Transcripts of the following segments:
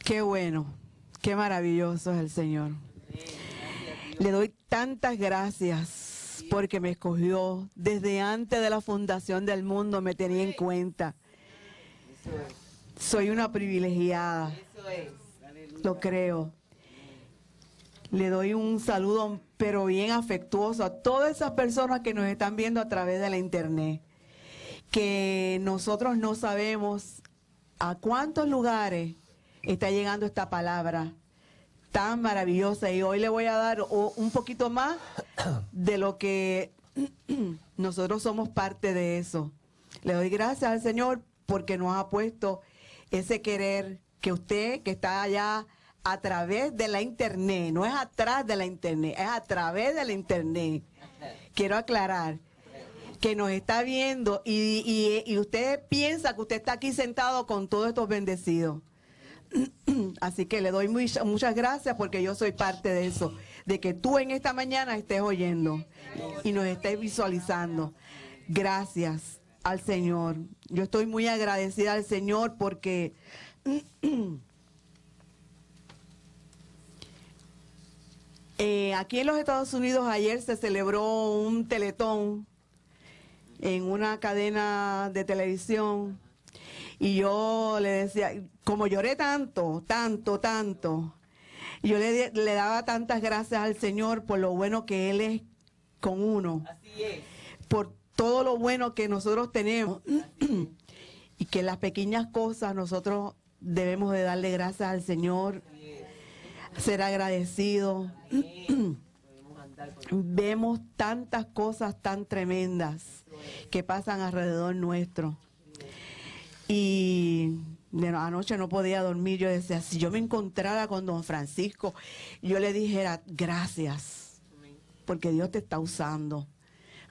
Qué bueno, qué maravilloso es el Señor. Le doy tantas gracias porque me escogió. Desde antes de la fundación del mundo me tenía en cuenta. Soy una privilegiada. Lo creo. Le doy un saludo, pero bien afectuoso, a todas esas personas que nos están viendo a través de la internet. Que nosotros no sabemos a cuántos lugares está llegando esta palabra tan maravillosa, y hoy le voy a dar un poquito más de lo que nosotros somos parte de eso. Le doy gracias al Señor porque nos ha puesto ese querer, que usted que está allá a través de la internet, no es atrás de la internet, es a través de la internet. Quiero aclarar que nos está viendo y usted piensa que usted está aquí sentado con todos estos bendecidos. Así que le doy muchas gracias porque yo soy parte de eso, de que tú en esta mañana estés oyendo y nos estés visualizando. Gracias al Señor. Yo estoy muy agradecida al Señor porque aquí en los Estados Unidos ayer se celebró un teletón en una cadena de televisión. Y yo le decía, como lloré tanto, yo le daba tantas gracias al Señor por lo bueno que Él es con uno. Así es. Por todo lo bueno que nosotros tenemos. Y que las pequeñas cosas nosotros debemos de darle gracias al Señor, ser agradecidos. Vemos tantas cosas tan tremendas que pasan alrededor nuestro. Y bueno, anoche no podía dormir. Yo decía, si yo me encontrara con don Francisco, yo le dijera gracias, porque Dios te está usando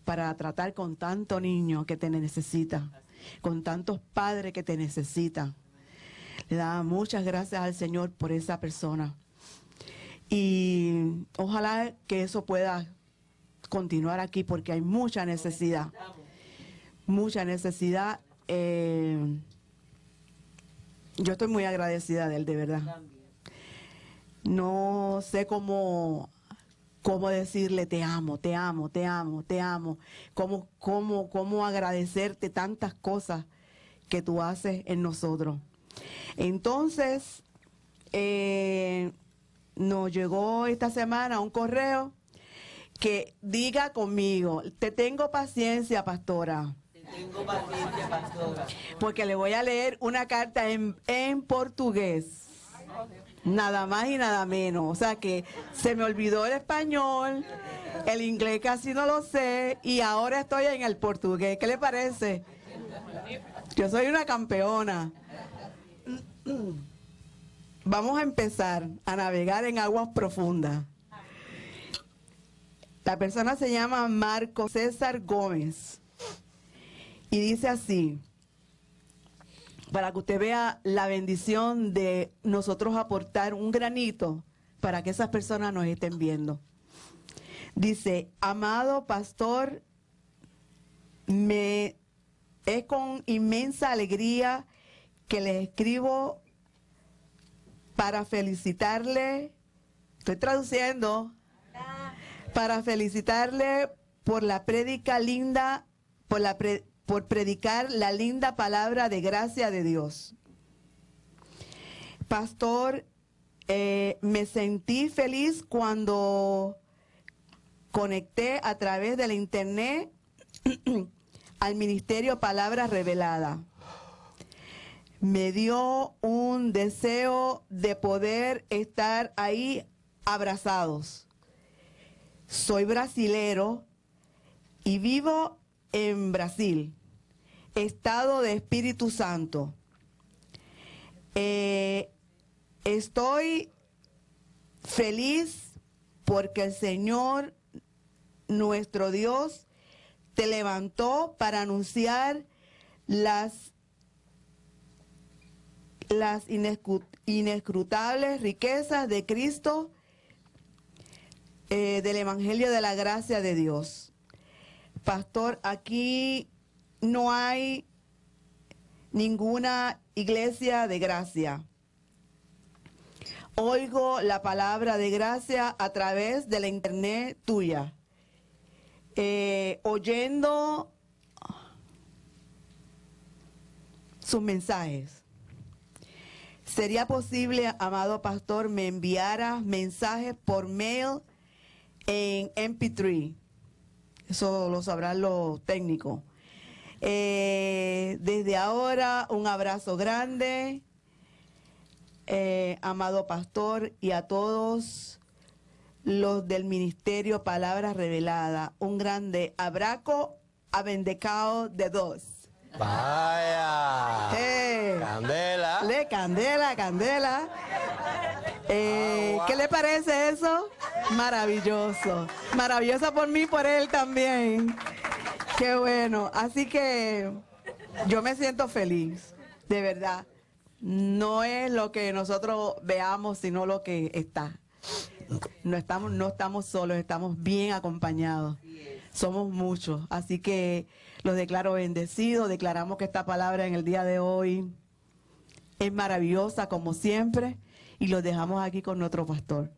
para tratar con tanto niño que te necesita, con tantos padres que te necesitan. Le daba muchas gracias al Señor por esa persona. Y ojalá que eso pueda continuar aquí, porque hay mucha necesidad. Mucha necesidad. Yo estoy muy agradecida de él, de verdad. No sé cómo decirle te amo, te amo, te amo, te amo. Cómo agradecerte tantas cosas que tú haces en nosotros. Entonces, nos llegó esta semana un correo que diga conmigo, te tengo paciencia, pastora. Tengo paciencia, pastora. Porque le voy a leer una carta en portugués. Nada más y nada menos. O sea que se me olvidó el español, el inglés casi no lo sé, y ahora estoy en el portugués. ¿Qué le parece? Yo soy una campeona. Vamos a empezar a navegar en aguas profundas. La persona se llama Marco César Gómez. Y dice así, para que usted vea la bendición de nosotros aportar un granito para que esas personas nos estén viendo. Dice, amado pastor, es con inmensa alegría que les escribo para felicitarle, estoy traduciendo, para felicitarle por la prédica linda, por predicar la linda palabra de gracia de Dios. Pastor, me sentí feliz cuando conecté a través de la internet al ministerio Palabra Revelada. Me dio un deseo de poder estar ahí abrazados. Soy brasilero y vivo en Brasil, estado de Espíritu Santo. Estoy feliz porque el Señor, nuestro Dios, te levantó para anunciar las inescrutables riquezas de Cristo, del Evangelio de la gracia de Dios. Pastor, aquí no hay ninguna iglesia de gracia. oigo la palabra de gracia a través de la internet tuya, oyendo sus mensajes. ¿Sería posible, amado pastor, me enviara mensajes por mail en MP3? Eso lo sabrán los técnicos. Desde ahora, un abrazo grande, amado pastor, y a todos los del Ministerio Palabras Reveladas. Un grande abrazo abendecado de dos. Vaya. Candela. Candela, candela. ¿Qué le parece eso? Maravilloso. Maravilloso por mí, por él también. Qué bueno. Así que yo me siento feliz, de verdad. No es lo que nosotros veamos, sino lo que está. No estamos solos, estamos bien acompañados. Somos muchos. Así que los declaro bendecidos. Declaramos que esta palabra en el día de hoy es maravillosa, como siempre. Y los dejamos aquí con nuestro pastor.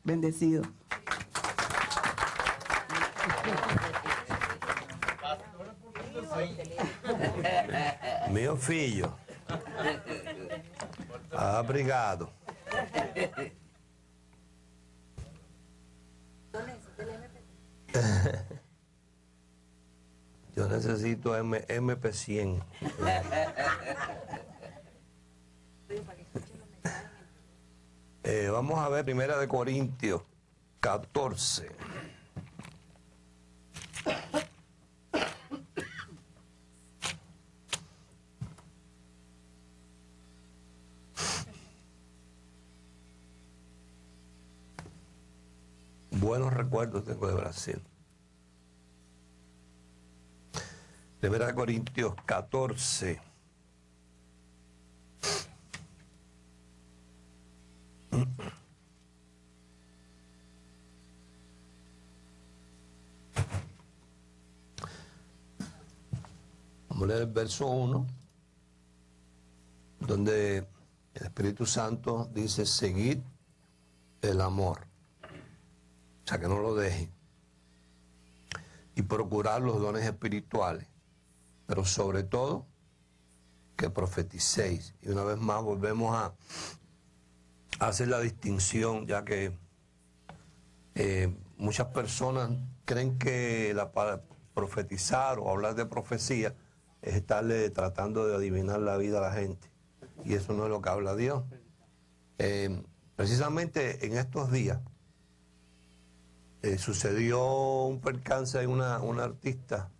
Bendecido. Meu filho. Obrigado. Yo necesito MP100. Vamos a ver 1 Corintios 14. Buenos recuerdos tengo de Brasil. 1 Corintios 14. Vamos a leer el verso 1, donde el Espíritu Santo dice: seguid el amor. O sea, que no lo dejen. Y procurar los dones espirituales, pero sobre todo que profeticéis. Y una vez más volvemos a hacer la distinción, ya que muchas personas creen que profetizar o hablar de profecía es estarle tratando de adivinar la vida a la gente. Y eso no es lo que habla Dios. Precisamente en estos días sucedió un percance en una artista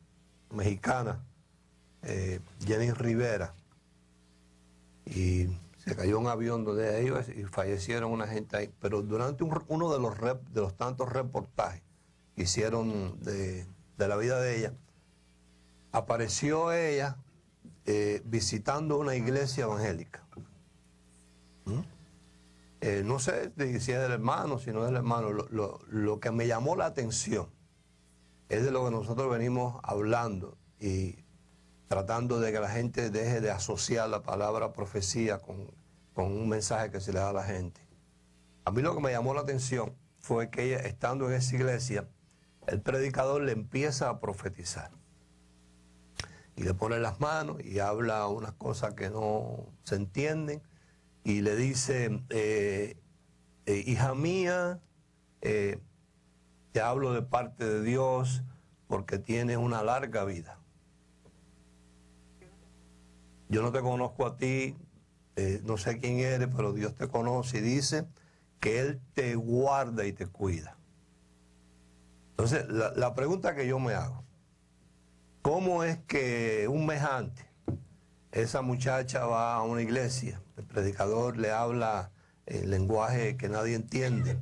mexicana, Jenny Rivera, y se cayó un avión donde ella iba y fallecieron una gente ahí. Pero durante uno de los tantos reportajes que hicieron de la vida de ella, apareció ella visitando una iglesia evangélica. No sé si es del hermano, si no es del hermano. Lo que me llamó la atención es de lo que nosotros venimos hablando y tratando de que la gente deje de asociar la palabra profecía con un mensaje que se le da a la gente. A mí lo que me llamó la atención fue que ella, estando en esa iglesia, el predicador le empieza a profetizar. Y le pone las manos y habla unas cosas que no se entienden. Y le dice: hija mía, te hablo de parte de Dios porque tienes una larga vida. Yo no te conozco a ti, no sé quién eres, pero Dios te conoce, y dice que Él te guarda y te cuida. Entonces, la pregunta que yo me hago: ¿cómo es que un mes antes esa muchacha va a una iglesia, el predicador le habla el lenguaje que nadie entiende,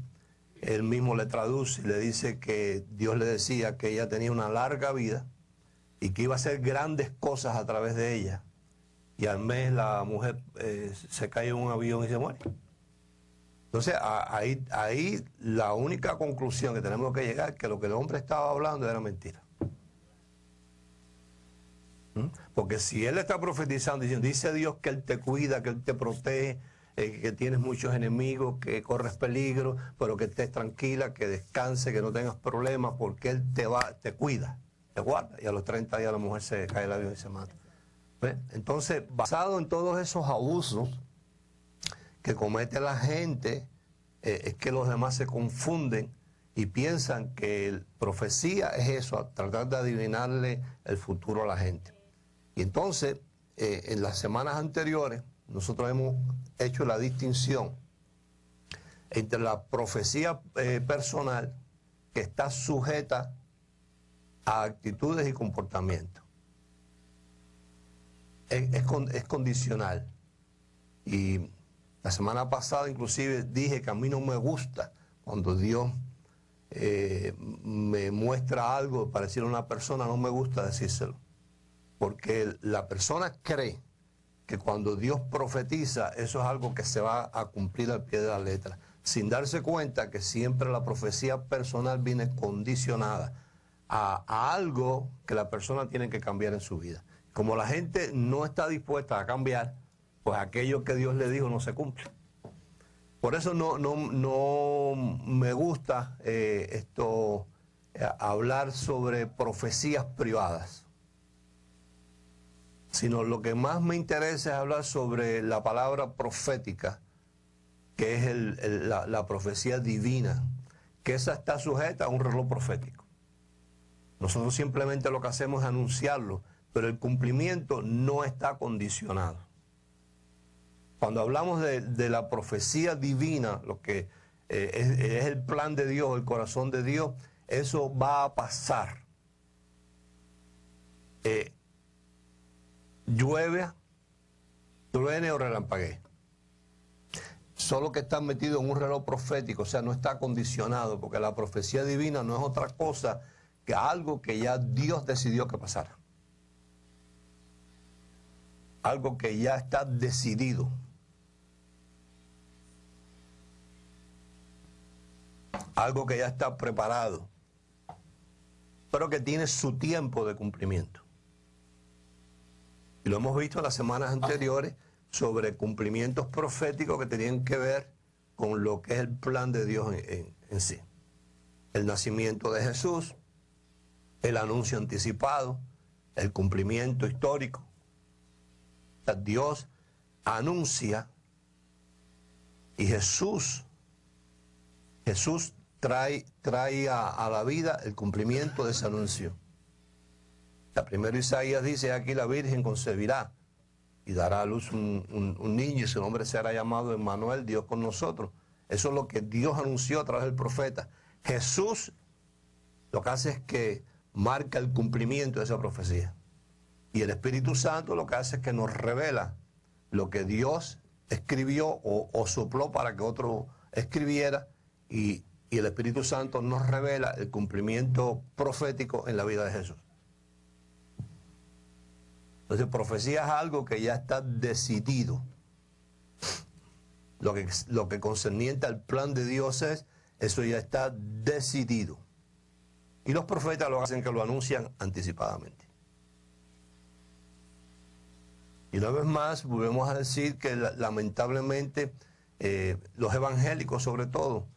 él mismo le traduce y le dice que Dios le decía que ella tenía una larga vida y que iba a hacer grandes cosas a través de ella, y al mes la mujer se cae en un avión y se muere? Entonces ahí la única conclusión que tenemos que llegar es que lo que el hombre estaba hablando era mentira. Porque si él está profetizando diciendo, dice Dios que Él te cuida, que Él te protege, que tienes muchos enemigos, que corres peligro, pero que estés tranquila, que descanse, que no tengas problemas, porque Él te cuida, te guarda. Y a los 30 días la mujer se cae el avión y se mata. ¿Ves? Entonces, basado en todos esos abusos que comete la gente, es que los demás se confunden y piensan que profecía es eso, tratar de adivinarle el futuro a la gente. Y entonces, en las semanas anteriores, nosotros hemos hecho la distinción entre la profecía personal, que está sujeta a actitudes y comportamientos. Es condicional. Y la semana pasada inclusive dije que a mí no me gusta cuando Dios me muestra algo para decirle a una persona, no me gusta decírselo. Porque la persona cree que cuando Dios profetiza, eso es algo que se va a cumplir al pie de la letra, sin darse cuenta que siempre la profecía personal viene condicionada a algo que la persona tiene que cambiar en su vida. Como la gente no está dispuesta a cambiar, pues aquello que Dios le dijo no se cumple. Por eso no me gusta hablar sobre profecías privadas, sino lo que más me interesa es hablar sobre la palabra profética, que es la profecía divina, que esa está sujeta a un reloj profético. Nosotros simplemente lo que hacemos es anunciarlo, pero el cumplimiento no está condicionado. Cuando hablamos de la profecía divina, lo que es el plan de Dios, el corazón de Dios, eso va a pasar. Llueve, truene o relampaguee. Solo que está metido en un reloj profético, o sea, no está condicionado, porque la profecía divina no es otra cosa que algo que ya Dios decidió que pasara. Algo que ya está decidido. Algo que ya está preparado, pero que tiene su tiempo de cumplimiento. Y lo hemos visto en las semanas anteriores sobre cumplimientos proféticos que tenían que ver con lo que es el plan de Dios en sí. El nacimiento de Jesús, el anuncio anticipado, el cumplimiento histórico. O sea, Dios anuncia y Jesús trae a la vida el cumplimiento de ese anuncio. La primera Isaías dice, aquí la Virgen concebirá y dará a luz un niño y su nombre será llamado Emmanuel, Dios con nosotros. Eso es lo que Dios anunció a través del profeta. Jesús lo que hace es que marca el cumplimiento de esa profecía. Y el Espíritu Santo lo que hace es que nos revela lo que Dios escribió o sopló para que otro escribiera, y el Espíritu Santo nos revela el cumplimiento profético en la vida de Jesús. Entonces, profecía es algo que ya está decidido. Lo que concerniente al plan de Dios eso ya está decidido. Y los profetas lo hacen que lo anuncian anticipadamente. Y una vez más, volvemos a decir que lamentablemente los evangélicos sobre todo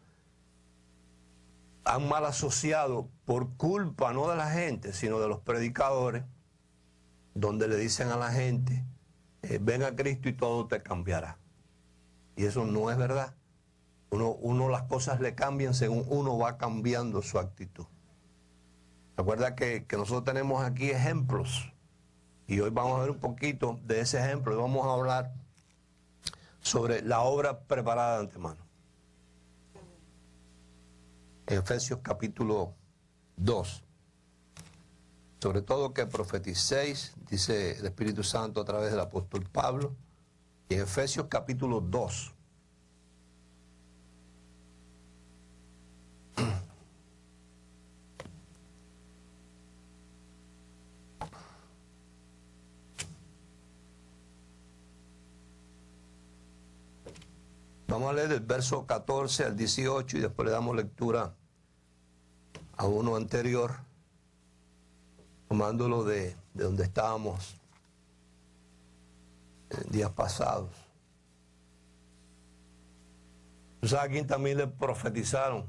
han mal asociado, por culpa no de la gente, sino de los predicadores, donde le dicen a la gente, ven a Cristo y todo te cambiará. Y eso no es verdad. Uno las cosas le cambian según uno va cambiando su actitud. Recuerda que nosotros tenemos aquí ejemplos, y hoy vamos a ver un poquito de ese ejemplo, y vamos a hablar sobre la obra preparada de antemano. En Efesios capítulo 2. Sobre todo que profeticéis, dice el Espíritu Santo a través del apóstol Pablo. Y en Efesios capítulo 2. Vamos a leer el verso 14 al 18 y después le damos lectura a uno anterior, tomándolo de donde estábamos en días pasados. ¿Tú sabes a quién también le profetizaron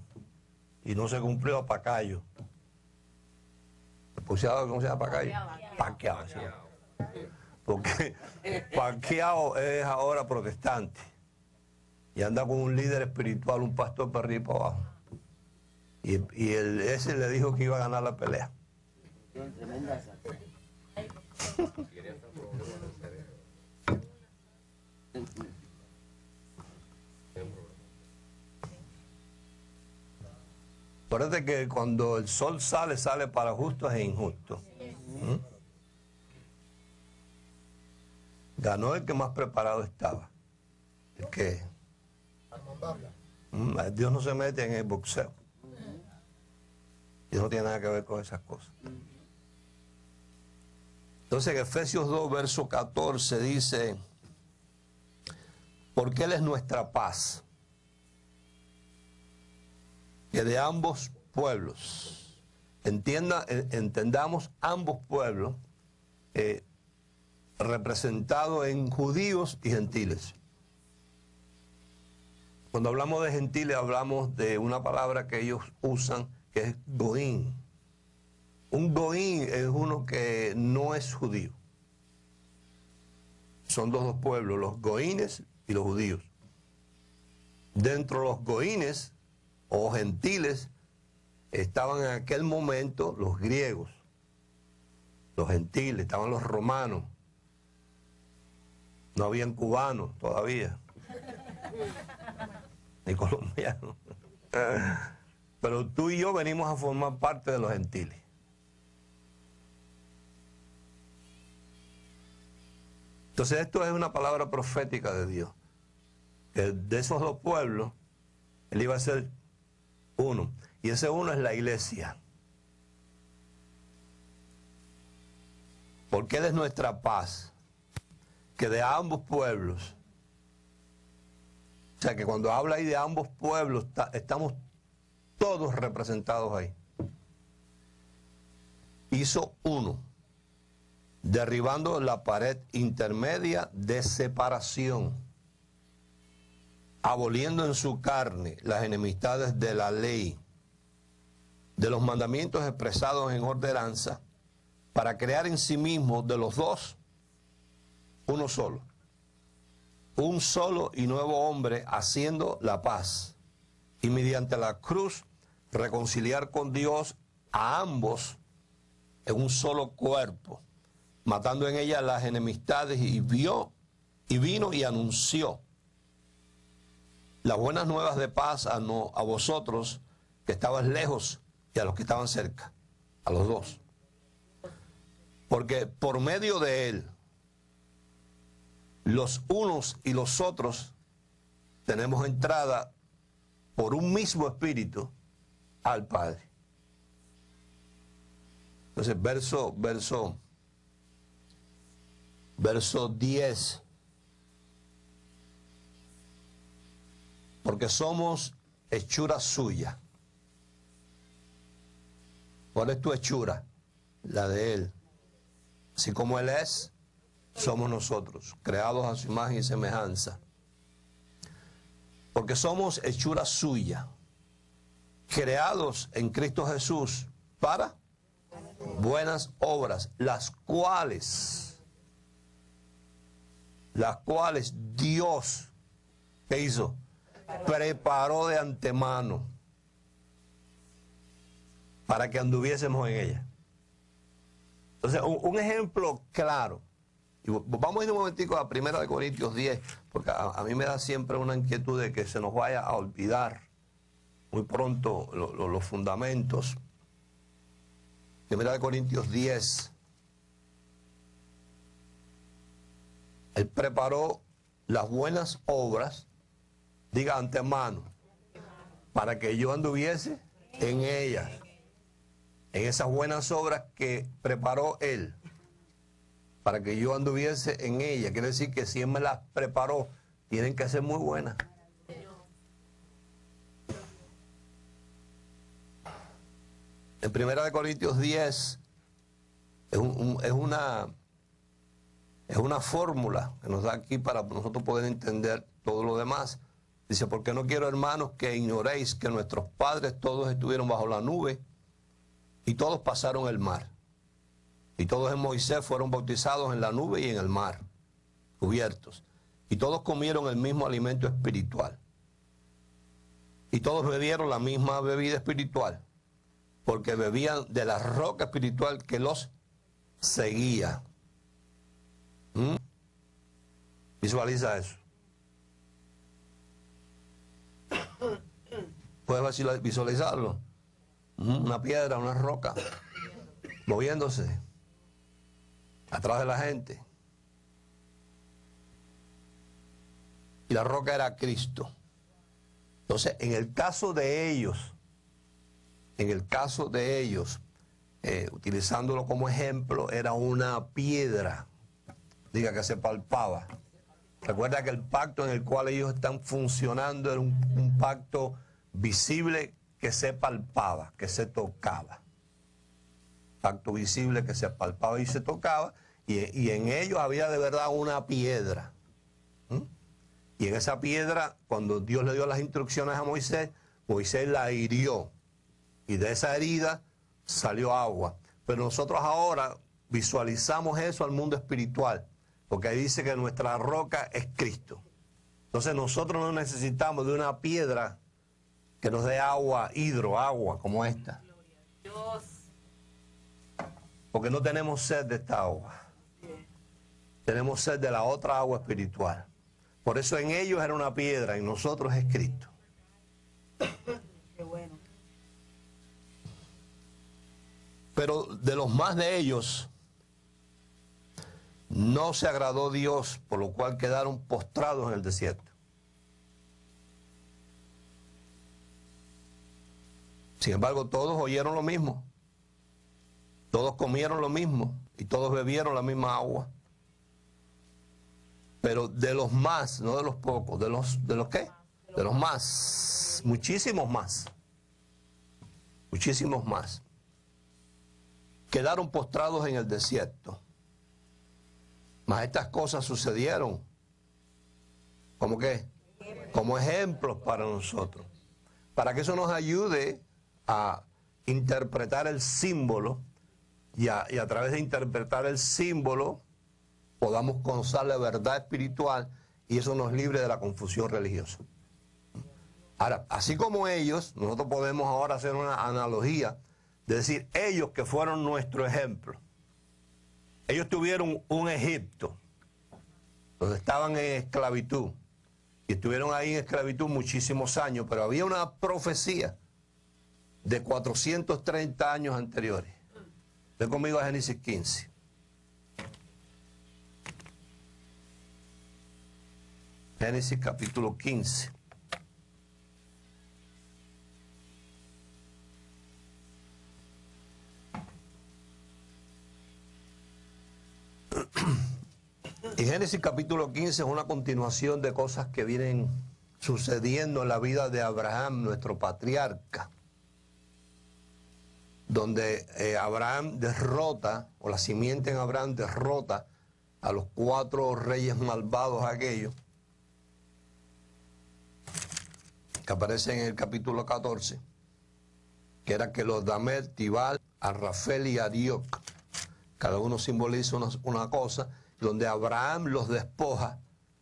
y no se cumplió? A Pacayo. ¿Cómo se llama Pacayo? Pacquiao, sí. Porque Pacquiao es ahora protestante y anda con un líder espiritual, un pastor para arriba y para abajo. Y ese le dijo que iba a ganar la pelea. Acuérdate que cuando el sol sale, sale para justos e injustos. Ganó el que más preparado estaba. El que Dios no se mete en el boxeo. Dios no tiene nada que ver con esas cosas. Entonces en Efesios 2, verso 14 dice, porque Él es nuestra paz, que de ambos pueblos, entendamos ambos pueblos, representados en judíos y gentiles. Cuando hablamos de gentiles hablamos de una palabra que ellos usan que es goín. Un goín es uno que no es judío. Son dos pueblos, los goínes y los judíos. Dentro de los goínes o gentiles estaban en aquel momento los griegos, los gentiles, estaban los romanos. No habían cubanos todavía, ni colombianos. Pero tú y yo venimos a formar parte de los gentiles. Entonces esto es una palabra profética de Dios. Que de esos dos pueblos, Él iba a ser uno. Y ese uno es la iglesia. Porque Él es nuestra paz. Que de ambos pueblos. O sea que cuando habla ahí de ambos pueblos, estamos todos representados ahí. Hizo uno, derribando la pared intermedia de separación, aboliendo en su carne las enemistades de la ley, de los mandamientos expresados en ordenanza, para crear en sí mismo de los dos uno solo, un solo y nuevo hombre, haciendo la paz, y mediante la cruz reconciliar con Dios a ambos en un solo cuerpo, matando en ella las enemistades, y vino y anunció las buenas nuevas de paz a vosotros que estabais lejos y a los que estaban cerca, a los dos. Porque por medio de Él, los unos y los otros tenemos entrada por un mismo espíritu al Padre. Entonces, verso 10. Porque somos hechura suya. ¿Cuál es tu hechura? La de Él. Así como Él es, somos nosotros, creados a su imagen y semejanza. Porque somos hechura suya, creados en Cristo Jesús para buenas obras, las cuales Dios, ¿qué hizo? Preparó de antemano para que anduviésemos en ella. Entonces, un ejemplo claro. Y vamos a ir un momentico a 1 Corintios 10, porque a mí me da siempre una inquietud de que se nos vaya a olvidar muy pronto los fundamentos. 1 Corintios 10. Él preparó las buenas obras, diga antemano, para que yo anduviese en ellas, en esas buenas obras que preparó Él, para que yo anduviese en ellas. Quiere decir que si Él me las preparó, tienen que ser muy buenas. En 1 Corintios 10 es una fórmula que nos da aquí para nosotros poder entender todo lo demás. Dice, porque no quiero, hermanos, que ignoréis que nuestros padres todos estuvieron bajo la nube y todos pasaron el mar. Y todos en Moisés fueron bautizados en la nube y en el mar, cubiertos. Y todos comieron el mismo alimento espiritual. Y todos bebieron la misma bebida espiritual, porque bebían de la roca espiritual que los seguía. Visualiza eso. ¿Puedes visualizarlo? Una piedra, una roca, moviéndose atrás de la gente. Y la roca era Cristo. Entonces, en el caso de ellos, utilizándolo como ejemplo, era una piedra, diga, que se palpaba. Recuerda que el pacto en el cual ellos están funcionando era un pacto visible que se palpaba, que se tocaba. Pacto visible que se palpaba y se tocaba, y en ellos había de verdad una piedra. Y en esa piedra, cuando Dios le dio las instrucciones a Moisés, Moisés la hirió. Y de esa herida salió agua. Pero nosotros ahora visualizamos eso al mundo espiritual, porque ahí dice que nuestra roca es Cristo. Entonces nosotros no necesitamos de una piedra que nos dé agua, agua como esta. Porque no tenemos sed de esta agua. Tenemos sed de la otra agua espiritual. Por eso en ellos era una piedra, en nosotros es Cristo. Qué bueno. Pero de los más de ellos no se agradó Dios, por lo cual quedaron postrados en el desierto. Sin embargo, todos oyeron lo mismo, todos comieron lo mismo y todos bebieron la misma agua. Pero de los más, no de los pocos, ¿de los qué? De los más, muchísimos más, quedaron postrados en el desierto. Mas estas cosas sucedieron, ¿cómo qué? Como ejemplos para nosotros, para que eso nos ayude a interpretar el símbolo y a través de interpretar el símbolo podamos conocer la verdad espiritual y eso nos libre de la confusión religiosa. Ahora, así como ellos, nosotros podemos ahora hacer una analogía de decir, ellos que fueron nuestro ejemplo. Ellos tuvieron un Egipto, donde estaban en esclavitud, y estuvieron ahí en esclavitud muchísimos años, pero había una profecía de 430 años anteriores. Ven conmigo a Génesis 15. Génesis capítulo 15. Y Génesis capítulo 15 es una continuación de cosas que vienen sucediendo en la vida de Abraham, nuestro patriarca, donde Abraham derrota, o la simiente en Abraham derrota a los 4 reyes malvados aquellos, que aparecen en el capítulo 14, que era Kelosdamer, Tibal, Arrafel y Arioc. Cada uno simboliza una cosa, donde Abraham los despoja,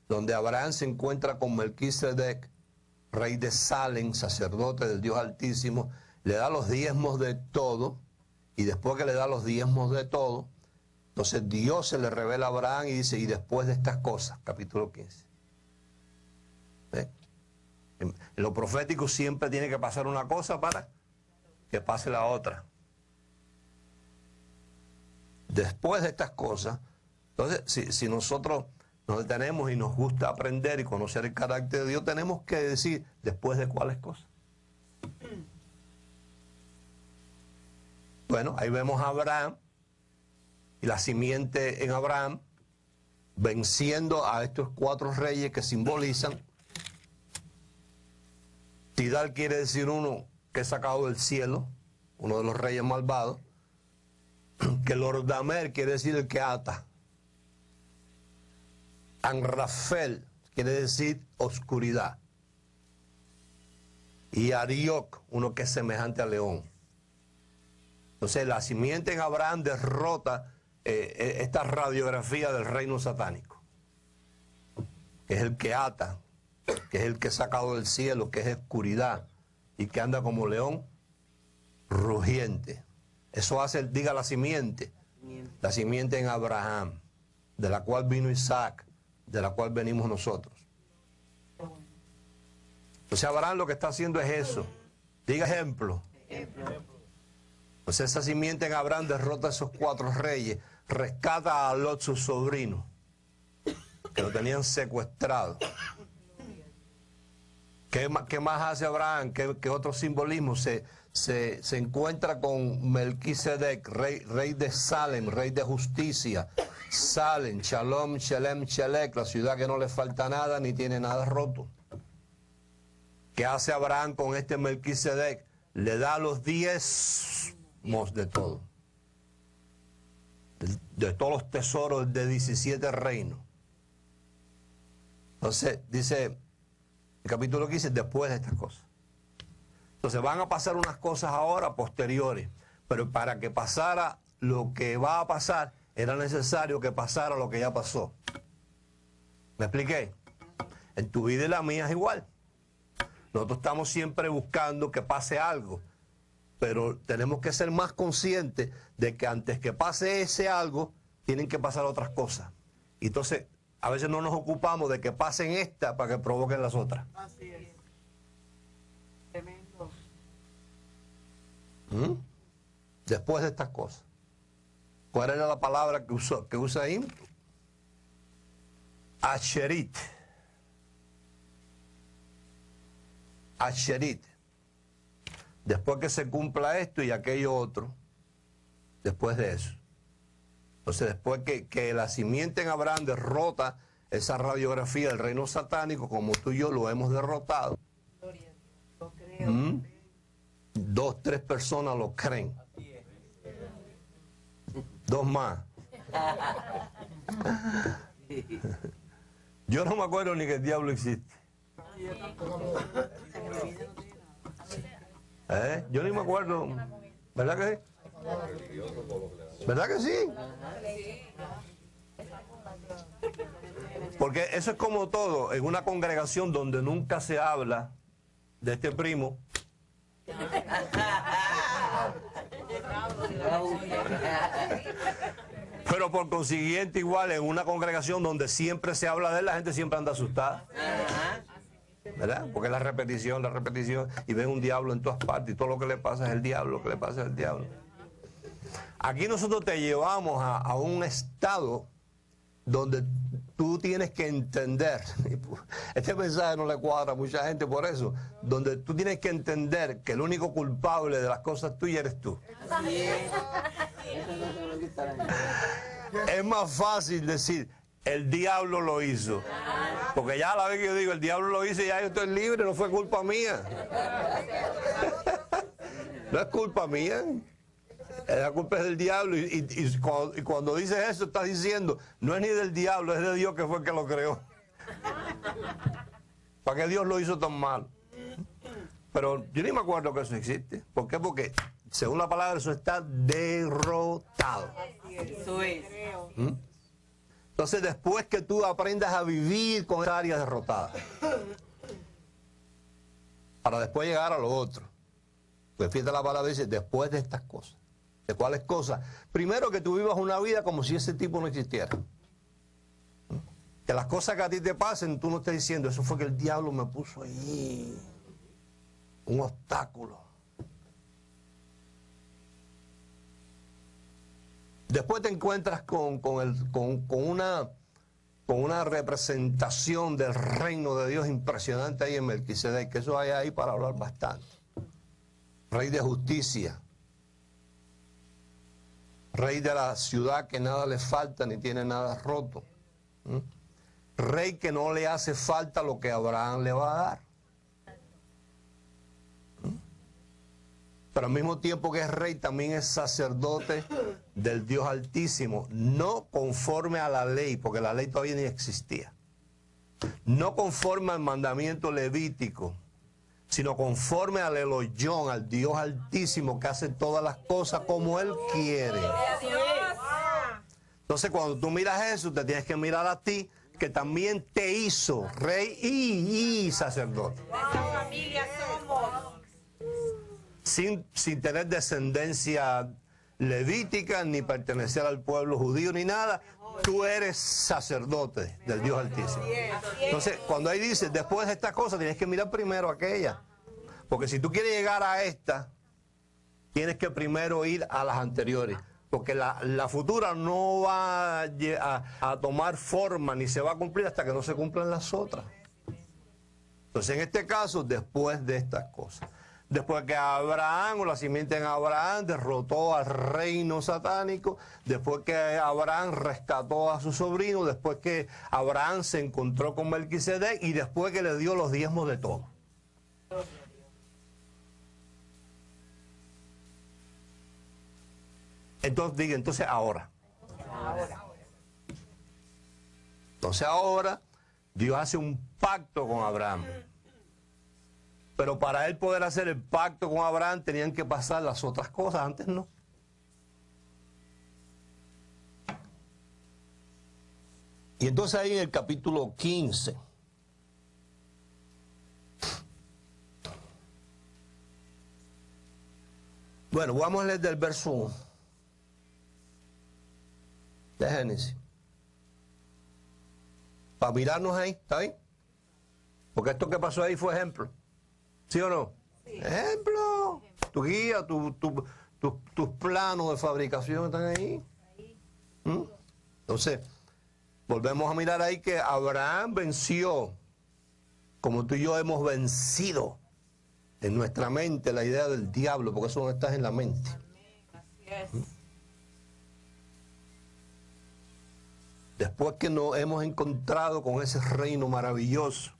donde Abraham se encuentra con Melquisedec, rey de Salem, sacerdote del Dios Altísimo, le da los diezmos de todo, y después que le da los diezmos de todo, entonces Dios se le revela a Abraham y dice, y después de estas cosas, capítulo 15. ¿Ve? En lo profético siempre tiene que pasar una cosa para que pase la otra. Después de estas cosas, entonces si nosotros nos detenemos y nos gusta aprender y conocer el carácter de Dios, tenemos que decir, ¿después de cuáles cosas? Bueno, ahí vemos a Abraham y la simiente en Abraham venciendo a estos 4 reyes que simbolizan. Tidal quiere decir uno que es sacado del cielo, uno de los reyes malvados. Kelosdamer quiere decir el que ata. Anrafel quiere decir oscuridad. y Arioc, uno que es semejante a león. Entonces la simiente en Abraham derrota esta radiografía del reino satánico, que es el que ata, que es el que es sacado del cielo, que es oscuridad y que anda como león rugiente. Eso hace, diga la simiente en Abraham, de la cual vino Isaac, de la cual venimos nosotros. Entonces Abraham lo que está haciendo es eso. Diga ejemplo. Pues esa simiente en Abraham derrota a esos 4 reyes, rescata a Lot, su sobrino, que lo tenían secuestrado. ¿Qué más hace Abraham? ¿Qué otro simbolismo? Se encuentra con Melquisedec, rey de Salem, rey de justicia. Salem, Shalom, Shalem, Shelek, la ciudad que no le falta nada ni tiene nada roto. ¿Qué hace Abraham con este Melquisedec? Le da los 10 de todo. De todos los tesoros de 17 reinos. Entonces, dice el capítulo 15, después de estas cosas. Entonces van a pasar unas cosas ahora posteriores, pero para que pasara lo que va a pasar, era necesario que pasara lo que ya pasó. ¿Me expliqué? En tu vida y la mía es igual. Nosotros estamos siempre buscando que pase algo, pero tenemos que ser más conscientes de que antes que pase ese algo, tienen que pasar otras cosas. Y entonces, a veces no nos ocupamos de que pasen estas para que provoquen las otras. Así es. Tremendo. Después de estas cosas. ¿Cuál era la palabra que usa ahí? Asherit. Asherit. Después que se cumpla esto y aquello otro, después de eso. Entonces, después que la simiente en Abraham derrota esa radiografía del reino satánico, como tú y yo lo hemos derrotado. Lo creo. 2, 3 personas lo creen. 2 más. Yo no me acuerdo ni que el diablo existe. Yo ni me acuerdo. ¿Verdad que sí? ¿Verdad que sí? Porque eso es como todo. En una congregación donde nunca se habla de este primo, pero por consiguiente igual en una congregación donde siempre se habla de él, la gente siempre anda asustada, ¿verdad? Porque es la repetición, y ven un diablo en todas partes y todo lo que le pasa es el diablo, Aquí nosotros te llevamos a un estado donde tú tienes que entender, este mensaje no le cuadra a mucha gente por eso, donde tú tienes que entender que el único culpable de las cosas tuyas eres tú. Es más fácil decir, el diablo lo hizo, porque ya a la vez que yo digo, el diablo lo hizo, ya yo estoy libre, no fue culpa mía. No es culpa mía. La culpa es del diablo y cuando dices eso estás diciendo, no es ni del diablo, es de Dios que fue el que lo creó. ¿Para qué Dios lo hizo tan mal? Pero yo ni me acuerdo que eso existe. ¿Por qué? Porque según la palabra eso está derrotado. Eso es. Entonces después que tú aprendas a vivir con esa área derrotada, para después llegar a lo otro. Pues fíjate, la palabra dice, después de estas cosas. ¿De cuáles cosas? Primero, que tú vivas una vida como si ese tipo no existiera. Que las cosas que a ti te pasen, tú no estés diciendo, eso fue que el diablo me puso ahí un obstáculo. Después te encuentras con una representación del reino de Dios impresionante ahí en Melquisedec, que eso hay ahí para hablar bastante. Rey de justicia. Rey de la ciudad que nada le falta ni tiene nada roto. Rey que no le hace falta lo que Abraham le va a dar. Pero al mismo tiempo que es rey, también es sacerdote del Dios Altísimo. No conforme a la ley, porque la ley todavía ni existía. No conforme al mandamiento levítico, sino conforme al Elohim, al Dios Altísimo, que hace todas las cosas como Él quiere. Entonces, cuando tú miras eso, te tienes que mirar a ti, que también te hizo rey y sacerdote. Sin tener descendencia levítica, ni pertenecer al pueblo judío, ni nada. Tú eres sacerdote del Dios Altísimo. Entonces, cuando ahí dice, después de estas cosas, tienes que mirar primero aquella. Porque si tú quieres llegar a esta, tienes que primero ir a las anteriores. Porque la futura no va a tomar forma ni se va a cumplir hasta que no se cumplan las otras. Entonces, en este caso, después de estas cosas. Después que Abraham, o la simiente en Abraham, derrotó al reino satánico, después que Abraham rescató a su sobrino, después que Abraham se encontró con Melquisedec y después que le dio los diezmos de todo. Entonces, diga, entonces ahora. Entonces ahora Dios hace un pacto con Abraham. Pero para él poder hacer el pacto con Abraham tenían que pasar las otras cosas, antes no. Y entonces ahí en el capítulo 15, bueno, vamos a leer del verso 1 de Génesis. Para mirarnos ahí, ¿está bien? Porque esto que pasó ahí fue ejemplo. ¿Sí o no? Sí. Ejemplo. Tu guía, tus planos de fabricación están ahí. Entonces, volvemos a mirar ahí que Abraham venció, como tú y yo hemos vencido en nuestra mente la idea del diablo, porque eso no está en la mente. Así es. Después que nos hemos encontrado con ese reino maravilloso,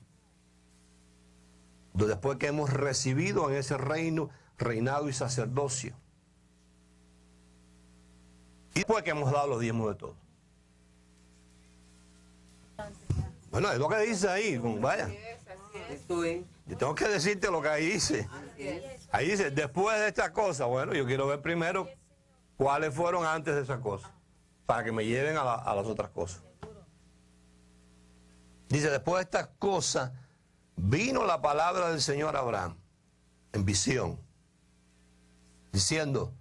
después que hemos recibido en ese reino, reinado y sacerdocio, y después que hemos dado los diezmos de todo. Bueno, es lo que dice ahí, vaya. Yo tengo que decirte lo que ahí dice. Ahí dice, después de estas cosas, bueno, yo quiero ver primero cuáles fueron antes de esas cosas, para que me lleven a las otras cosas. Dice, después de estas cosas, vino la palabra del Señor a Abraham, en visión, diciendo,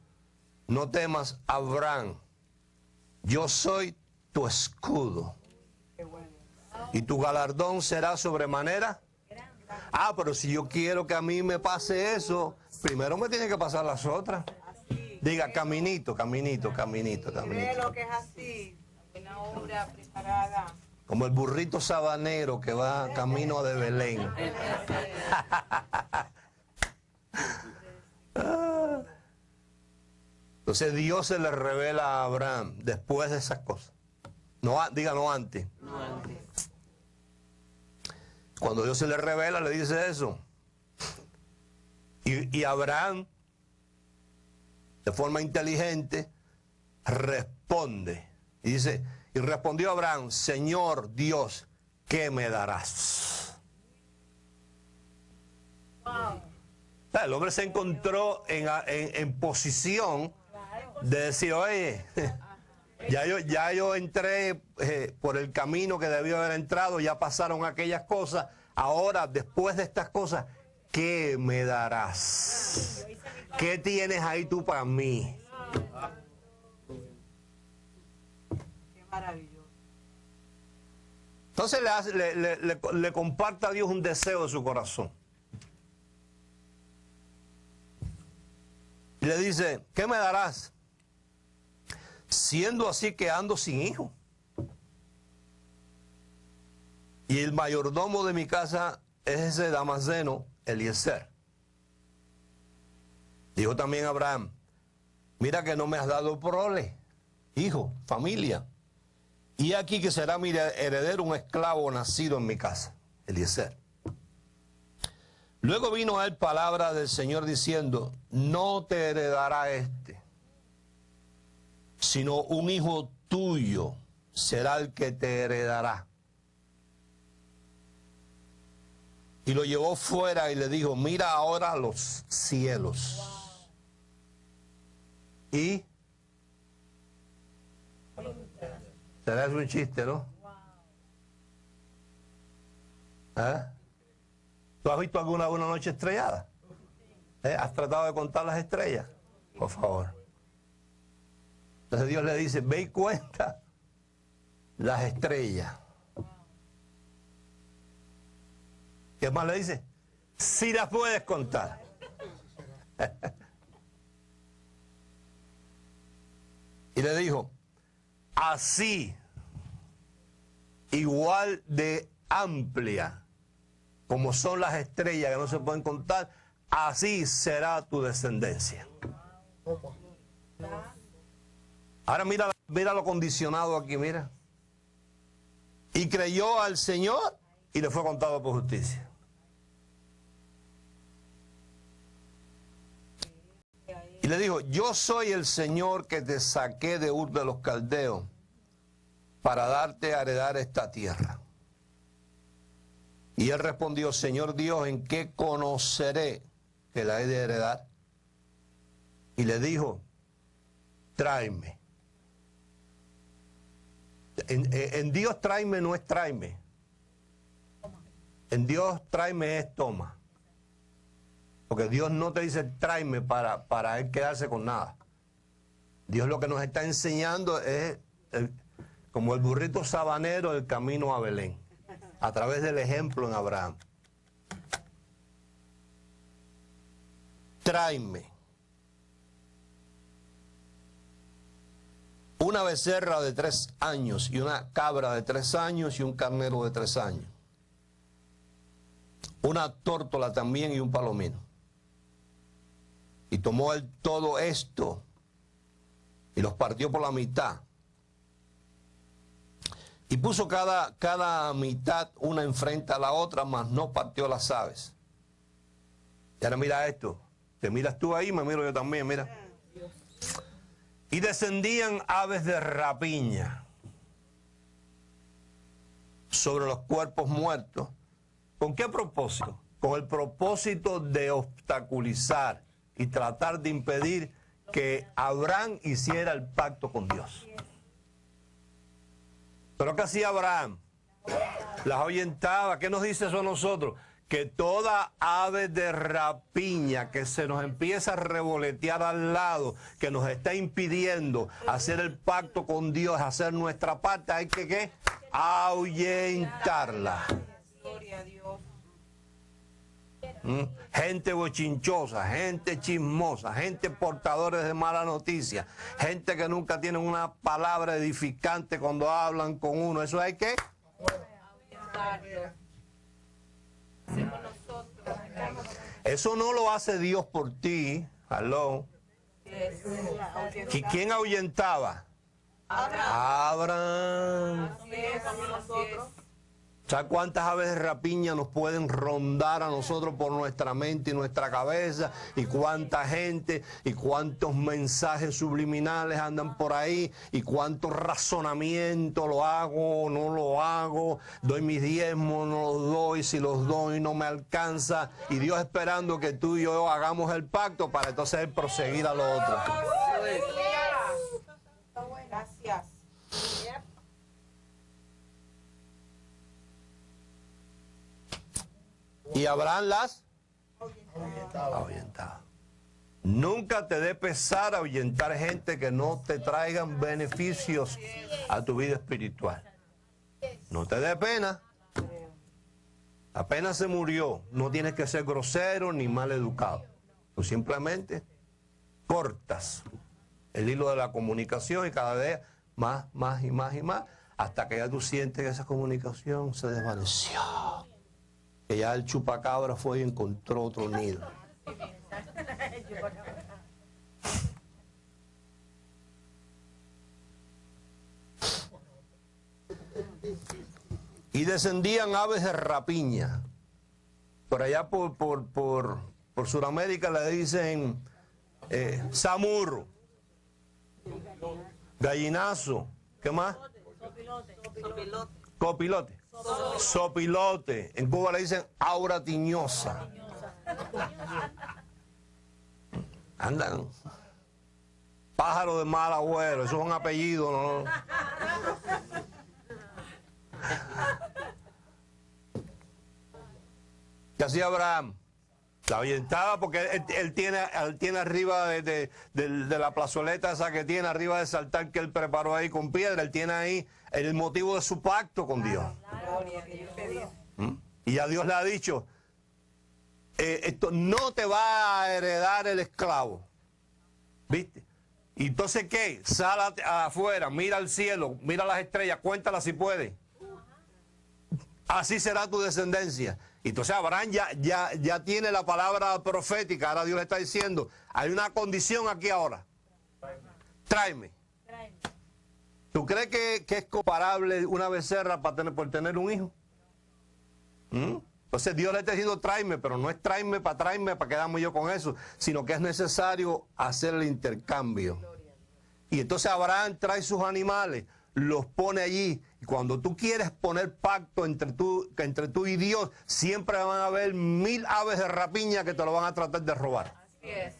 no temas, Abraham, yo soy tu escudo, y tu galardón será sobremanera. Ah, pero si yo quiero que a mí me pase eso, primero me tiene que pasar las otras. Diga, caminito, caminito, caminito, caminito. Lo que es así, una obra preparada. Como el burrito sabanero que va camino de Belén. Entonces Dios se le revela a Abraham después de esas cosas. No, diga, no antes. No antes. Cuando Dios se le revela, le dice eso. Y Abraham, de forma inteligente, responde. Y dice, y respondió Abraham, Señor Dios, ¿qué me darás? Wow. El hombre se encontró en posición de decir, oye, ya yo entré por el camino que debió haber entrado, ya pasaron aquellas cosas, ahora después de estas cosas, ¿qué me darás? ¿Qué tienes ahí tú para mí? Qué maravilloso. Entonces le comparte a Dios un deseo de su corazón. Y le dice, ¿qué me darás? Siendo así que ando sin hijo. Y el mayordomo de mi casa es ese Damaseno, Eliezer. Dijo también Abraham, mira que no me has dado prole, hijo, familia. Y aquí que será mi heredero un esclavo nacido en mi casa, Eliezer. Luego vino a él palabra del Señor diciendo, no te heredará este, sino un hijo tuyo será el que te heredará. Y lo llevó fuera y le dijo, mira ahora los cielos. Y será eso un chiste, ¿no? ¿Eh? ¿Tú has visto alguna noche estrellada? ¿Has tratado de contar las estrellas? Por favor. Entonces Dios le dice, ve y cuenta las estrellas. ¿Qué más le dice? Si las puedes contar. Y le dijo, así, igual de amplia como son las estrellas que no se pueden contar, así será tu descendencia. Ahora mira lo condicionado aquí, mira. Y creyó al Señor y le fue contado por justicia. Y le dijo, yo soy el Señor que te saqué de Ur de los Caldeos para darte a heredar esta tierra. Y él respondió, Señor Dios, ¿en qué conoceré que la he de heredar? Y le dijo, tráeme. En Dios tráeme no es tráeme. En Dios tráeme es toma. Porque Dios no te dice tráeme para él quedarse con nada. Dios lo que nos está enseñando es, como el burrito sabanero, el camino a Belén. A través del ejemplo en Abraham. Tráeme una becerra de 3 años y una cabra de 3 años y un carnero de 3 años. Una tórtola también y un palomino. Y tomó él todo esto y los partió por la mitad. Y puso cada mitad una enfrente a la otra, mas no partió las aves. Y ahora mira esto. Te miras tú ahí, me miro yo también, mira. Y descendían aves de rapiña sobre los cuerpos muertos. ¿Con qué propósito? Con el propósito de obstaculizar y tratar de impedir que Abraham hiciera el pacto con Dios. Pero ¿qué hacía Abraham? Las ahuyentaba. ¿Qué nos dice eso a nosotros? Que toda ave de rapiña que se nos empieza a revolotear al lado, que nos está impidiendo hacer el pacto con Dios, hacer nuestra parte, hay que ¿qué? Ahuyentarla. Gloria a Dios. Gente bochinchosa, gente chismosa, gente portadores de mala noticia, gente que nunca tiene una palabra edificante cuando hablan con uno. ¿Eso hay que? Eso no lo hace Dios por ti. Aló. ¿Y quién ahuyentaba? Abraham. ¿Sabes cuántas aves de rapiña nos pueden rondar a nosotros por nuestra mente y nuestra cabeza? Y cuánta gente y cuántos mensajes subliminales andan por ahí y cuánto razonamiento, lo hago o no lo hago, doy mis diezmos, no los doy, si los doy no me alcanza. Y Dios esperando que tú y yo hagamos el pacto para entonces él proseguir a lo otro. Gracias. Y Abraham las ahuyentaba. Nunca te dé pesar ahuyentar gente que no te traigan beneficios a tu vida espiritual. No te dé pena. Apenas se murió, no tienes que ser grosero ni mal educado. Tú simplemente cortas el hilo de la comunicación y cada vez más y más, hasta que ya tú sientes que esa comunicación se desvaneció. Que ya el chupacabra fue y encontró otro nido. Y descendían aves de rapiña. Por allá por Sudamérica le dicen samurro, gallinazo, ¿qué más? Copilote. sopilote. En Cuba le dicen aura tiñosa. Andan. Pájaro de mal agüero, eso es un apellido, ¿no? ¿Qué hacía Abraham? La ahuyentaba porque él tiene arriba de la plazoleta esa que tiene, arriba del altar que él preparó ahí con piedra, él tiene ahí el motivo de su pacto con Dios. Y a Dios le ha dicho, esto no te va a heredar el esclavo. ¿Viste? Y entonces, ¿qué? Sal afuera, mira al cielo, mira las estrellas, cuéntalas si puedes. Así será tu descendencia. Y entonces Abraham ya tiene la palabra profética. Ahora Dios le está diciendo, hay una condición aquí ahora. Tráeme. ¿Tú crees que es comparable una becerra por tener un hijo? Entonces Dios le está diciendo tráeme, pero no es tráeme para quedarme yo con eso, sino que es necesario hacer el intercambio. Y entonces Abraham trae sus animales, los pone allí. Y cuando tú quieres poner pacto entre tú y Dios, siempre van a haber 1000 aves de rapiña que te lo van a tratar de robar. Así es.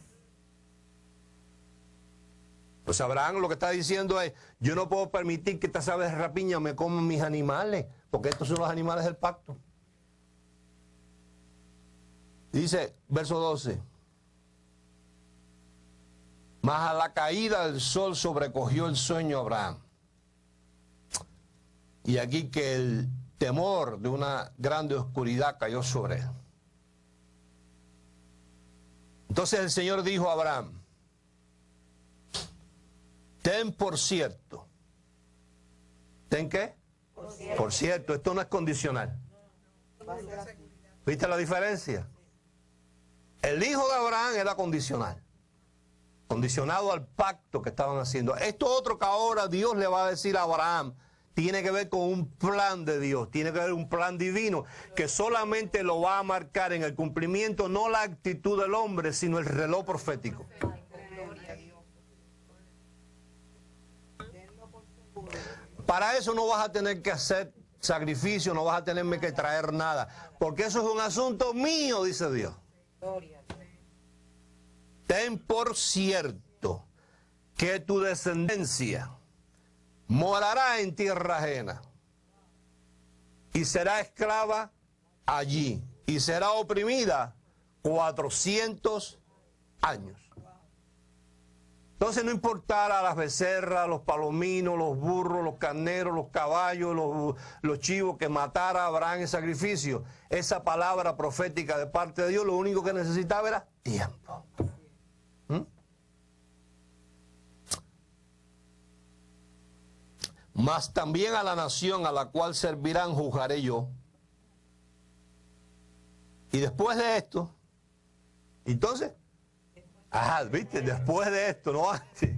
Pues Abraham lo que está diciendo es, yo no puedo permitir que estas aves de rapiña me coman mis animales, porque estos son los animales del pacto. Dice, verso 12, mas a la caída del sol sobrecogió el sueño a Abraham. Y aquí que el temor de una grande oscuridad cayó sobre él. Entonces el Señor dijo a Abraham, ten por cierto. ¿Ten qué? Por cierto, esto no es condicional. ¿Viste la diferencia? El hijo de Abraham era condicional. Condicionado al pacto que estaban haciendo. Esto otro que ahora Dios le va a decir a Abraham, tiene que ver con un plan de Dios, tiene que ver un plan divino, que solamente lo va a marcar en el cumplimiento, no la actitud del hombre, sino el reloj profético. Para eso no vas a tener que hacer sacrificio, no vas a tenerme que traer nada, porque eso es un asunto mío, dice Dios. Ten por cierto que tu descendencia morará en tierra ajena y será esclava allí y será oprimida 400 años. Entonces no importara las becerras, los palominos, los burros, los carneros, los caballos, los chivos que matara a Abraham en sacrificio, esa palabra profética de parte de Dios lo único que necesitaba era tiempo. Mas también a la nación a la cual servirán juzgaré yo. Y después de esto, entonces, viste, después de esto, no antes.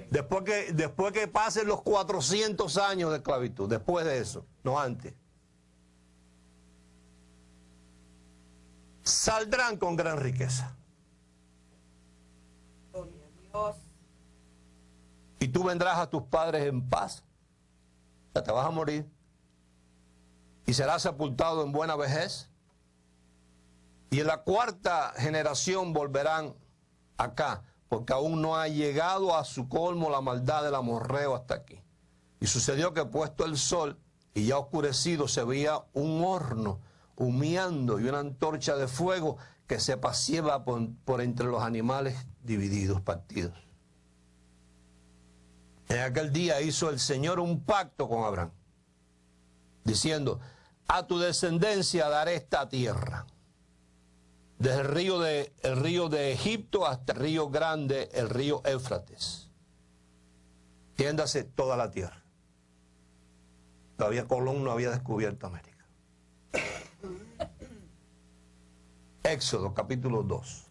Después que pasen los 400 años de esclavitud, después de eso, no antes. Saldrán con gran riqueza. Dios. Y tú vendrás a tus padres en paz. O sea, te vas a morir. Y serás sepultado en buena vejez. Y en la cuarta generación volverán acá, porque aún no ha llegado a su colmo la maldad del amorreo hasta aquí. Y sucedió que puesto el sol y ya oscurecido se veía un horno humeando y una antorcha de fuego que se paseaba por entre los animales divididos, partidos. En aquel día hizo el Señor un pacto con Abraham, diciendo, a tu descendencia daré esta tierra, desde el río de Egipto hasta el río grande, el río Éufrates. Entiéndase toda la tierra. Todavía Colón no había descubierto América. Éxodo capítulo 2.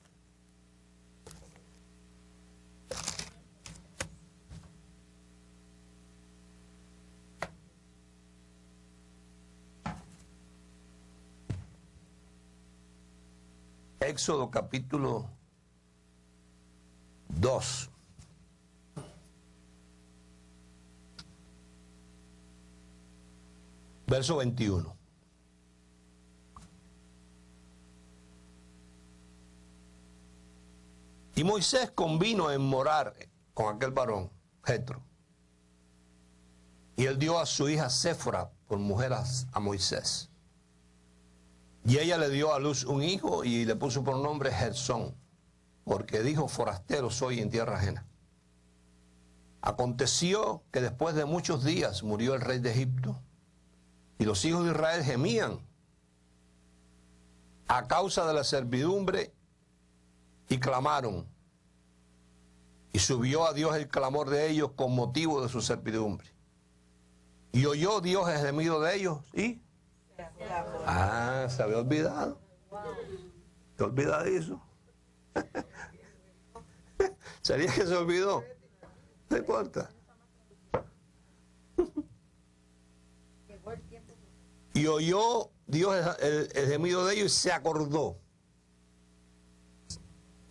Éxodo capítulo 2. verso 21. Y Moisés convino en morar con aquel varón, Jetro. Y él dio a su hija Séfora por mujer a Moisés. Y ella le dio a luz un hijo y le puso por nombre Gersón, porque dijo, forastero soy en tierra ajena. Aconteció que después de muchos días murió el rey de Egipto, y los hijos de Israel gemían a causa de la servidumbre y clamaron. Y subió a Dios el clamor de ellos con motivo de su servidumbre. Y oyó Dios el gemido de ellos y... se había olvidado. ¿Te olvidadizo? ¿Sería que se olvidó? No importa. Y oyó Dios el gemido de ellos y se acordó.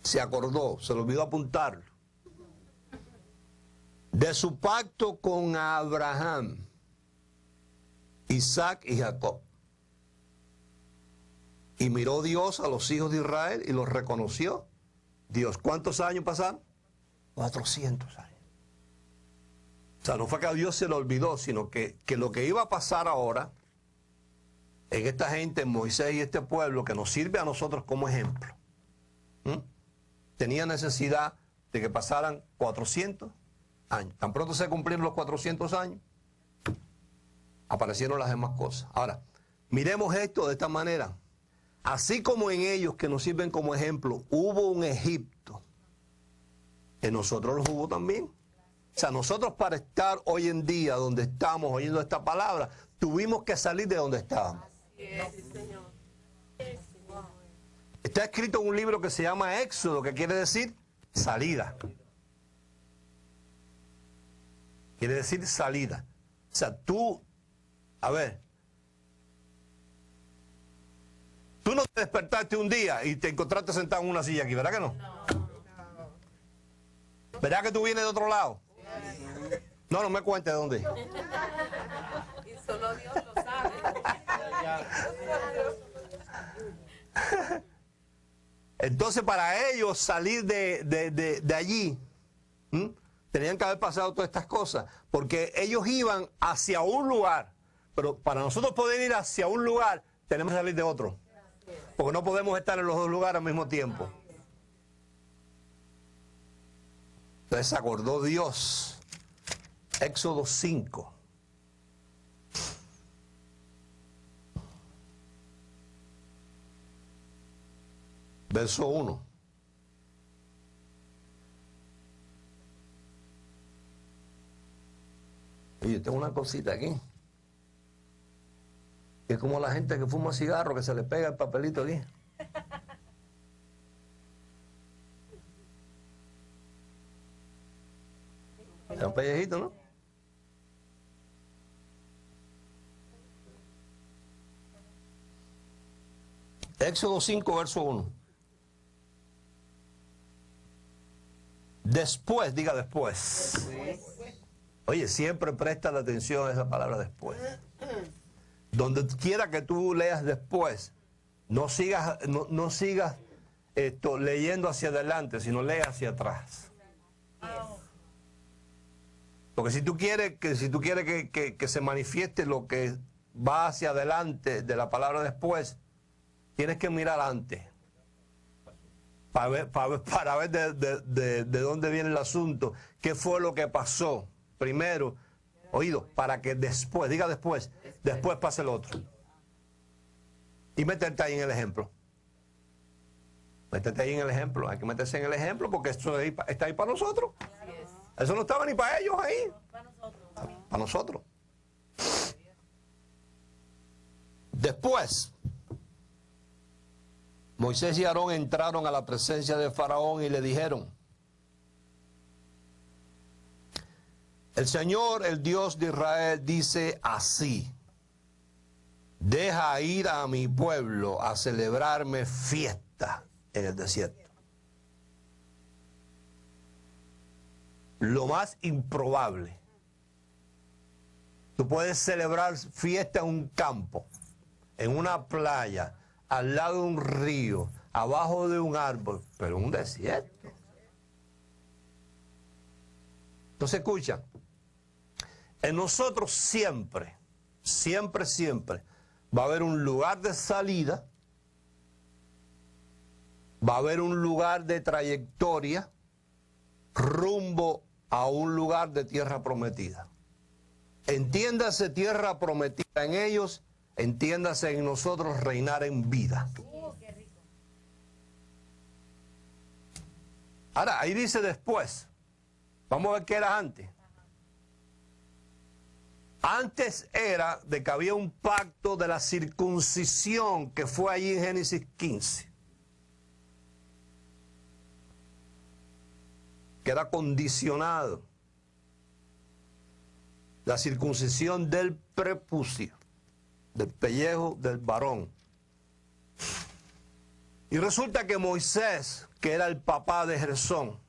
Se acordó, se le olvidó apuntarlo. De su pacto con Abraham, Isaac y Jacob. Y miró Dios a los hijos de Israel y los reconoció. Dios, ¿cuántos años pasaron? 400 años. O sea, no fue que a Dios se le olvidó, sino que lo que iba a pasar ahora en esta gente, en Moisés y este pueblo, que nos sirve a nosotros como ejemplo, tenía necesidad de que pasaran 400 años. Tan pronto se cumplieron los 400 años, aparecieron las demás cosas. Ahora, miremos esto de esta manera. Así como en ellos que nos sirven como ejemplo, hubo un Egipto, en nosotros los hubo también. O sea, nosotros para estar hoy en día donde estamos oyendo esta palabra, tuvimos que salir de donde estábamos. Está escrito en un libro que se llama Éxodo, que quiere decir salida. Quiere decir salida. O sea, tú, a ver, tú no te despertaste un día y te encontraste sentado en una silla aquí, ¿verdad que no? ¿Verdad que tú vienes de otro lado? No, no me cuentes de dónde. Y solo Dios lo sabe. Entonces, para ellos salir de allí, tenían que haber pasado todas estas cosas, porque ellos iban hacia un lugar, pero para nosotros poder ir hacia un lugar, tenemos que salir de otro, porque no podemos estar en los dos lugares al mismo tiempo. Entonces se acordó Dios. Éxodo 5. Verso 1. Y yo tengo una cosita aquí. Que es como la gente que fuma cigarro, que se le pega el papelito aquí. Es un pellejito, ¿no? Éxodo 5, verso 1. Después, diga después. Oye, siempre presta la atención a esa palabra después. Donde quiera que tú leas después, no sigas leyendo hacia adelante, sino leas hacia atrás. Porque si tú quieres que se manifieste lo que va hacia adelante de la palabra después, tienes que mirar antes para ver de dónde viene el asunto, qué fue lo que pasó primero, oído, para que después, diga después pase el otro. Y métete ahí en el ejemplo. Métete ahí en el ejemplo, hay que meterse en el ejemplo porque esto está ahí para nosotros. Eso no estaba ni para ellos ahí. Para nosotros. Después, Moisés y Aarón entraron a la presencia de Faraón y le dijeron: el Señor, el Dios de Israel, dice así: deja ir a mi pueblo a celebrarme fiesta en el desierto. Lo más improbable Tú puedes celebrar fiesta en un campo, en una playa, al lado de un río, abajo de un árbol, pero en un desierto. Entonces escucha, en nosotros siempre, siempre, siempre va a haber un lugar de salida, va a haber un lugar de trayectoria rumbo a un lugar de tierra prometida. Entiéndase tierra prometida en ellos, entiéndase en nosotros reinar en vida. Ahora, ahí dice después. Vamos a ver qué era antes. Antes era de que había un pacto de la circuncisión que fue allí en Génesis 15. Que era condicionado. La circuncisión del prepucio, del pellejo del varón. Y resulta que Moisés, que era el papá de Gersón,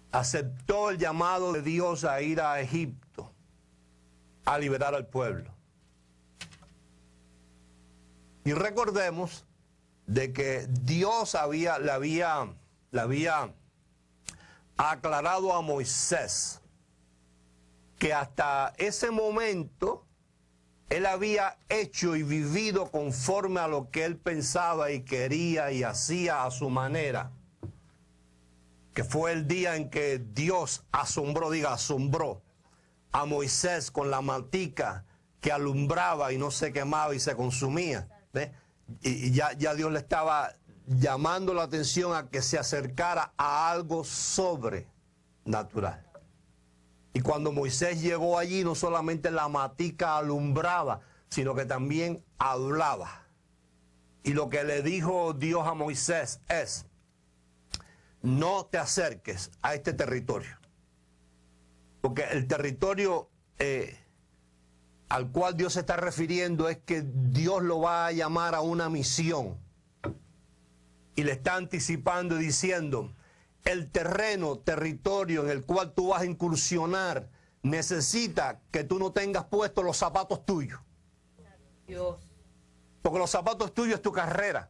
aceptó el llamado de Dios a ir a Egipto a liberar al pueblo. Y recordemos de que Dios le había aclarado a Moisés que hasta ese momento él había hecho y vivido conforme a lo que él pensaba y quería y hacía a su manera. Que fue el día en que Dios asombró a Moisés con la mantica que alumbraba y no se quemaba y se consumía. ¿Ve? Y ya Dios le estaba llamando la atención a que se acercara a algo sobrenatural. Y cuando Moisés llegó allí, no solamente la mantica alumbraba, sino que también hablaba. Y lo que le dijo Dios a Moisés es: no te acerques a este territorio. Porque el territorio al cual Dios se está refiriendo es que Dios lo va a llamar a una misión. Y le está anticipando y diciendo: el territorio en el cual tú vas a incursionar, necesita que tú no tengas puestos los zapatos tuyos. Dios. Porque los zapatos tuyos es tu carrera.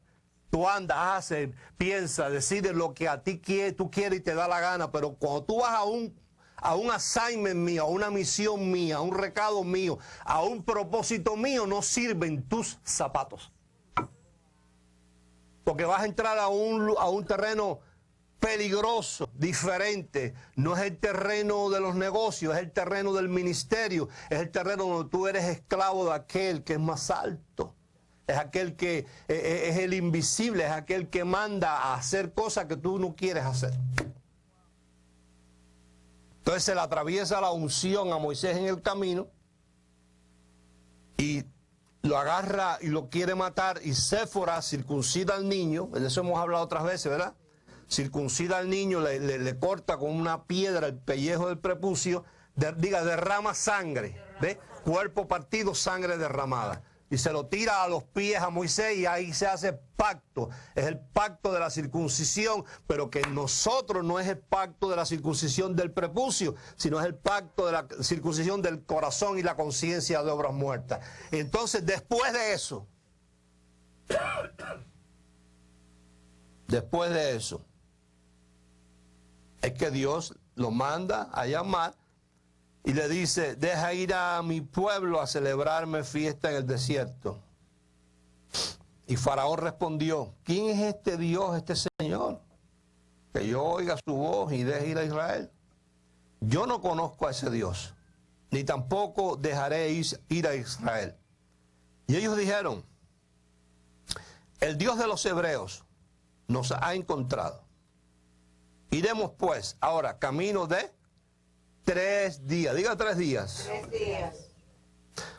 Tú andas, haces, piensas, decides lo que a ti tú quieres y te da la gana, pero cuando tú vas a un assignment mío, a una misión mía, a un recado mío, a un propósito mío, no sirven tus zapatos. Porque vas a entrar a un terreno peligroso, diferente. No es el terreno de los negocios, es el terreno del ministerio, es el terreno donde tú eres esclavo de aquel que es más alto. Es aquel que es el invisible, es aquel que manda a hacer cosas que tú no quieres hacer. Entonces se le atraviesa la unción a Moisés en el camino y lo agarra y lo quiere matar, y Séfora circuncida al niño. De eso hemos hablado otras veces, ¿verdad? Circuncida al niño, le corta con una piedra el pellejo del prepucio, derrama sangre, ¿ve? Cuerpo partido, sangre derramada. Y se lo tira a los pies a Moisés, y ahí se hace pacto. Es el pacto de la circuncisión, pero que en nosotros no es el pacto de la circuncisión del prepucio, sino es el pacto de la circuncisión del corazón y la conciencia de obras muertas. Entonces, después de eso, es que Dios lo manda a llamar y le dice: deja ir a mi pueblo a celebrarme fiesta en el desierto. Y Faraón respondió: ¿quién es este Dios, este Señor, que yo oiga su voz y deje ir a Israel? Yo no conozco a ese Dios, ni tampoco dejaré ir a Israel. Y ellos dijeron: el Dios de los hebreos nos ha encontrado. Iremos pues ahora camino de 3 días. Diga 3 días. 3 días.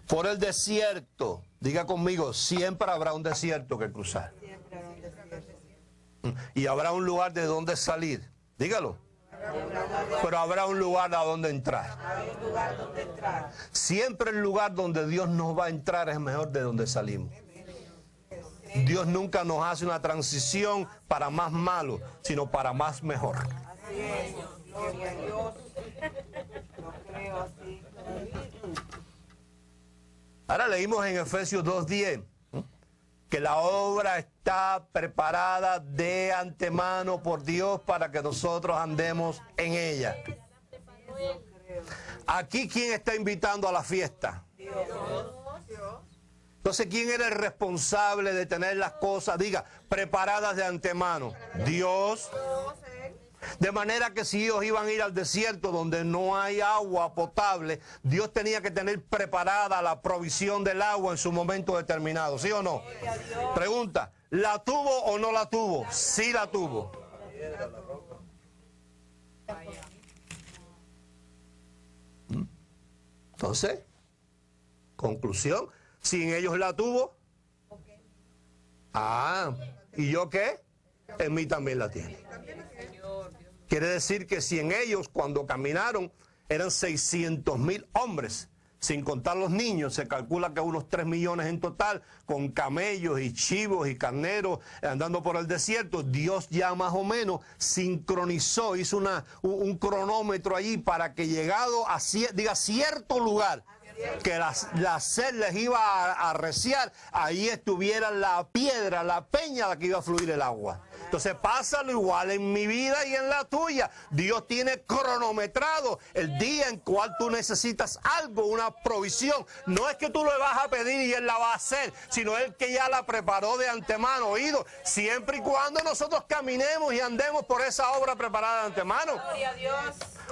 Por el desierto. Diga conmigo: siempre habrá un desierto que cruzar. Siempre habrá un desierto. Y habrá un lugar de donde salir. Dígalo. Pero habrá un lugar a donde entrar. Hay un lugar donde entrar. Siempre el lugar donde Dios nos va a entrar es mejor de donde salimos. Dios nunca nos hace una transición para más malo, sino para más mejor. Así es. Gloria a Dios. Lo creo así. Ahora leímos en Efesios 2:10 que la obra está preparada de antemano por Dios para que nosotros andemos en ella. Aquí, ¿quién está invitando a la fiesta? Entonces, ¿quién era el responsable de tener las cosas, diga, preparadas de antemano? Dios. De manera que si ellos iban a ir al desierto donde no hay agua potable, Dios tenía que tener preparada la provisión del agua en su momento determinado, ¿sí o no? Pregunta, ¿la tuvo o no la tuvo? Sí la tuvo. Entonces, conclusión, sin ellos la tuvo. ¿Y yo qué? En mí también la tiene. Quiere decir que si en ellos, cuando caminaron, eran 600,000 hombres, sin contar los niños, se calcula que unos 3 millones en total, con camellos y chivos y carneros andando por el desierto, Dios ya más o menos sincronizó, hizo un cronómetro allí para que llegado a cierto lugar, que la sed les iba a arreciar, ahí estuviera la piedra, la peña a la que iba a fluir el agua. Entonces pásalo igual en mi vida y en la tuya. Dios tiene cronometrado el día en cual tú necesitas algo, una provisión. No es que tú le vas a pedir y Él la va a hacer, sino Él que ya la preparó de antemano, oído, siempre y cuando nosotros caminemos y andemos por esa obra preparada de antemano.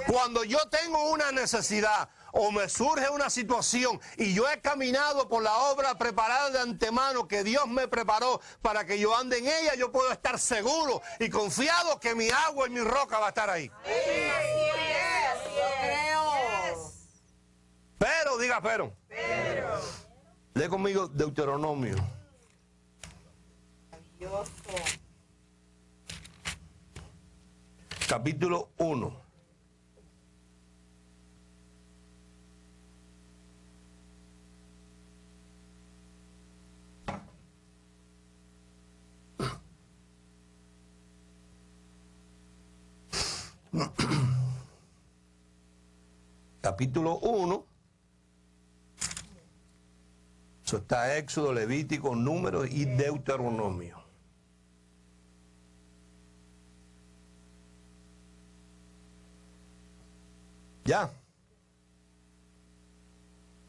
Cuando yo tengo una necesidad o me surge una situación y yo he caminado por la obra preparada de antemano que Dios me preparó para que yo ande en ella, yo puedo estar seguro y confiado que mi agua y mi roca va a estar ahí. Pero, diga pero. Lee conmigo Deuteronomio. Capítulo 1. Capítulo 1. Eso está Éxodo, Levítico, Números y Deuteronomio. ¿Ya?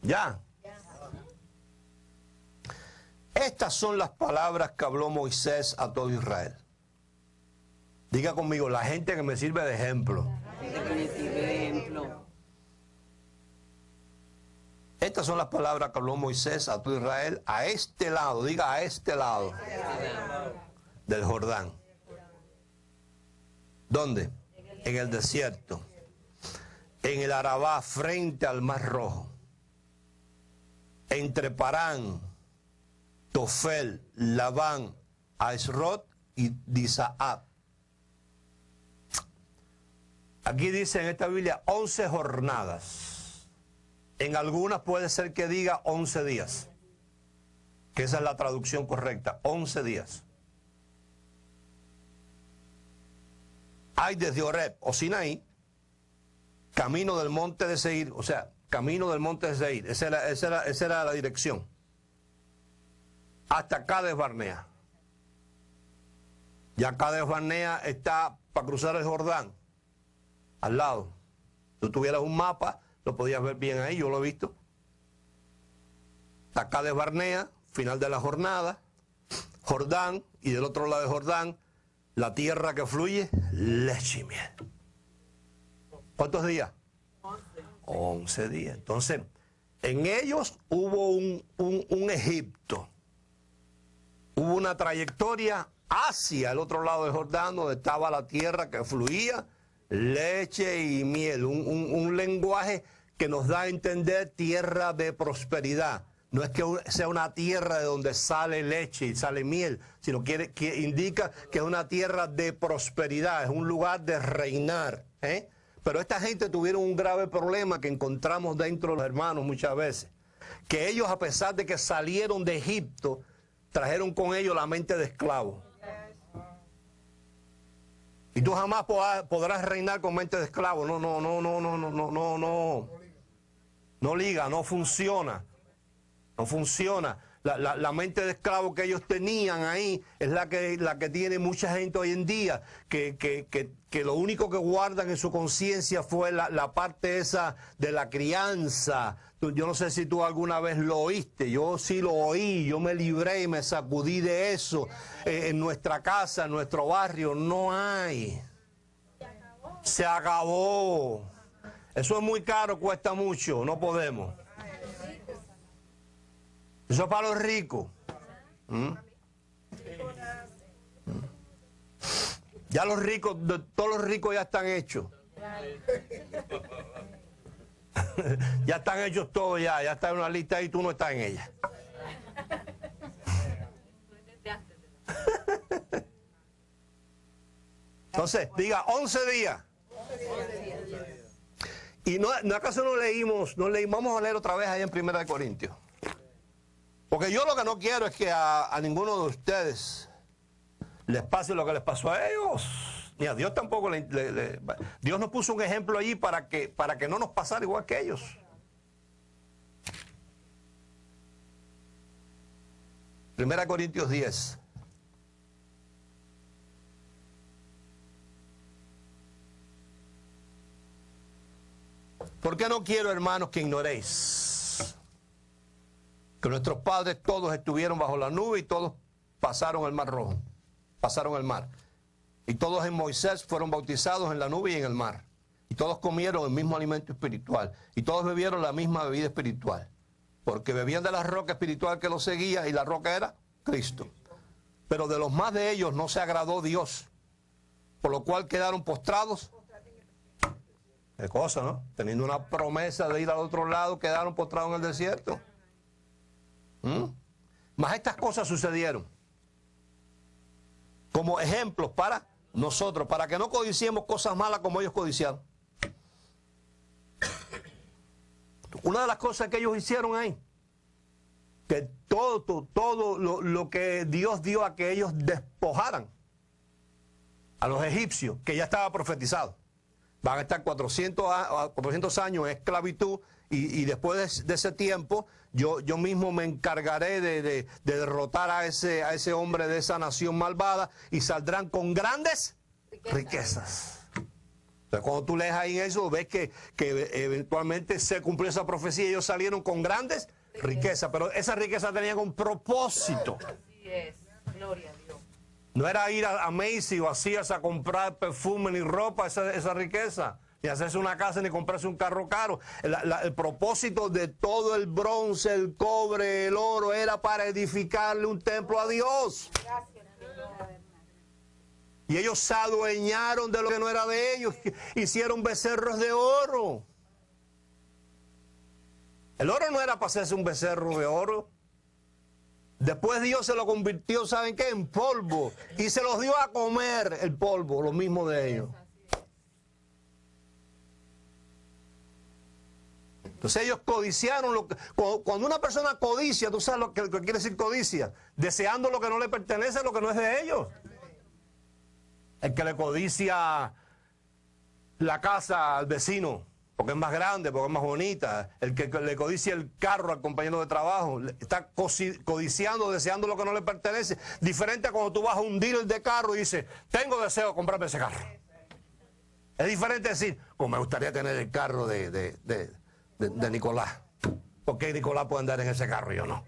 ¿Ya? Estas son las palabras que habló Moisés a todo Israel. Diga conmigo, la gente que me sirve de ejemplo. Estas son las palabras que habló Moisés a todo Israel a este lado, diga a este lado del Jordán. ¿Dónde? En el desierto, en el Arabá, frente al Mar Rojo, entre Parán, Tofel, Labán, Aesrot y Disaab. Aquí dice en esta Biblia 11 jornadas. En algunas puede ser que diga 11 días. Que esa es la traducción correcta, 11 días. Hay desde Horeb o Sinaí, camino del monte de Seir, o sea, camino del monte de Seir, esa era la dirección, hasta Cades Barnea. Ya Cades Barnea está para cruzar el Jordán, al lado. Si tú tuvieras un mapa, lo podías ver bien ahí, yo lo he visto. Hasta Cades Barnea, final de la jornada, Jordán, y del otro lado de Jordán, la tierra que fluye, leche y miel. ¿Cuántos días? 11 días. Entonces, en ellos hubo un Egipto. Hubo una trayectoria hacia el otro lado de Jordán, donde estaba la tierra que fluía leche y miel. Un lenguaje que nos da a entender tierra de prosperidad. No es que sea una tierra de donde sale leche y sale miel, sino que indica que es una tierra de prosperidad, es un lugar de reinar. Pero esta gente tuvieron un grave problema que encontramos dentro de los hermanos muchas veces. Que ellos, a pesar de que salieron de Egipto, trajeron con ellos la mente de esclavo. Y tú jamás podrás reinar con mente de esclavo. No liga, no funciona. No funciona. La mente de esclavo que ellos tenían ahí es la que tiene mucha gente hoy en día, que lo único que guardan en su conciencia fue la parte esa de la crianza. Yo no sé si tú alguna vez lo oíste, yo sí lo oí, yo me libré y me sacudí de eso. En nuestra casa, en nuestro barrio, no hay. Se acabó. Eso es muy caro, cuesta mucho, no podemos. Eso es para los ricos. Ya los ricos, todos los ricos ya están hechos. Ya están hechos todos ya está en una lista y tú no estás en ella. Entonces, diga 11 días. Y no acaso no leímos, vamos a leer otra vez ahí en 1 Corintios. Porque yo lo que no quiero es que a ninguno de ustedes les pase lo que les pasó a ellos. Ni a Dios tampoco. Dios nos puso un ejemplo allí para que no nos pasara igual que ellos. Primera Corintios 10. ¿Por qué no quiero, hermanos, que ignoréis que nuestros padres todos estuvieron bajo la nube y todos pasaron el mar rojo? Pasaron el mar. Y todos en Moisés fueron bautizados en la nube y en el mar. Y todos comieron el mismo alimento espiritual. Y todos bebieron la misma bebida espiritual. Porque bebían de la roca espiritual que los seguía, y la roca era Cristo. Pero de los más de ellos no se agradó Dios, por lo cual quedaron postrados. Qué cosa, ¿no? Teniendo una promesa de ir al otro lado, quedaron postrados en el desierto. Mas estas cosas sucedieron como ejemplos para nosotros, para que no codiciemos cosas malas como ellos codiciaron. Una de las cosas que ellos hicieron ahí, que todo lo que Dios dio a que ellos despojaran a los egipcios, que ya estaba profetizado. Van a estar 400 años en esclavitud, y después de ese tiempo yo mismo me encargaré de derrotar a ese hombre de esa nación malvada, y saldrán con grandes riquezas. Entonces, cuando tú lees ahí eso, ves que eventualmente se cumplió esa profecía y ellos salieron con grandes riquezas, pero esa riqueza tenía un propósito. Así es, gloria a Dios. No era ir a Macy's o a Sears a comprar perfume ni ropa, esa riqueza, ni hacerse una casa ni comprarse un carro caro. El propósito de todo el bronce, el cobre, el oro, era para edificarle un templo a Dios. Y ellos se adueñaron de lo que no era de ellos, hicieron becerros de oro. El oro no era para hacerse un becerro de oro. Después Dios se lo convirtió, ¿saben qué? En polvo. Y se los dio a comer el polvo, lo mismo de ellos. Entonces ellos codiciaron. Cuando una persona codicia, tú sabes lo que quiere decir codicia. Deseando lo que no le pertenece, lo que no es de ellos. El que le codicia la casa al vecino, porque es más grande, porque es más bonita. El que le codicia el carro al compañero de trabajo, está codiciando, deseando lo que no le pertenece. Diferente a cuando tú vas a un dealer de carro y dices, tengo deseo de comprarme ese carro. Es diferente decir, me gustaría tener el carro de Nicolás. ¿Por qué Nicolás puede andar en ese carro y yo no?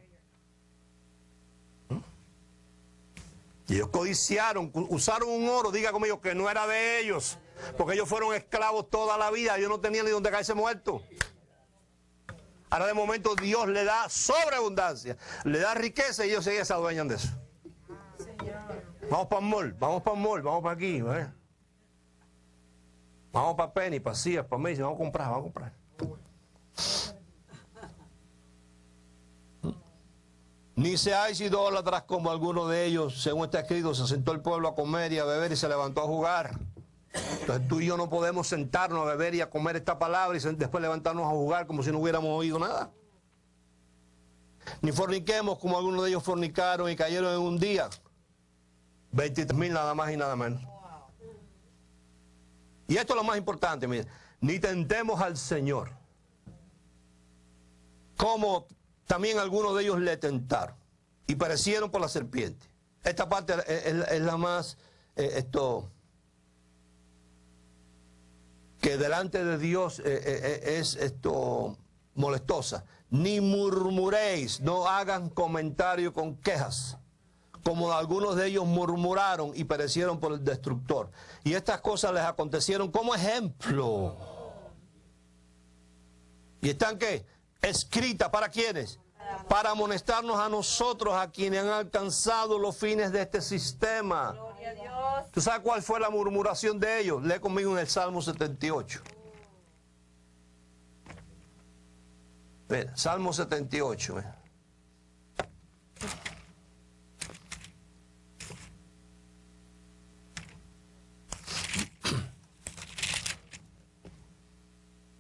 Y ellos codiciaron, usaron un oro, diga conmigo, que no era de ellos. Porque ellos fueron esclavos toda la vida, ellos no tenían ni dónde caerse muertos. Ahora de momento Dios le da sobreabundancia, le da riqueza, y ellos se adueñan de eso. Vamos para el mall, vamos para aquí, ¿eh? Vamos para Penny, para Sears, para Macy's, vamos a comprar. Ni seáis idólatras como algunos de ellos, según está escrito, se sentó el pueblo a comer y a beber y se levantó a jugar. Entonces tú y yo no podemos sentarnos a beber y a comer esta palabra y después levantarnos a jugar como si no hubiéramos oído nada. Ni forniquemos como algunos de ellos fornicaron y cayeron en un día. 23,000 nada más y nada menos. Y esto es lo más importante, mire. Ni tentemos al Señor, como también algunos de ellos le tentaron y perecieron por la serpiente. Esta parte es la más, que delante de Dios es molestosa. Ni murmuréis, no hagan comentario con quejas, como algunos de ellos murmuraron y perecieron por el destructor. Y estas cosas les acontecieron como ejemplo. ¿Y están qué? Escritas, ¿para quiénes? Para amonestarnos a nosotros, a quienes han alcanzado los fines de este sistema. Gloria a Dios. ¿Tú sabes cuál fue la murmuración de ellos? Lee conmigo en el Salmo 78. Mira, Salmo 78. Mira.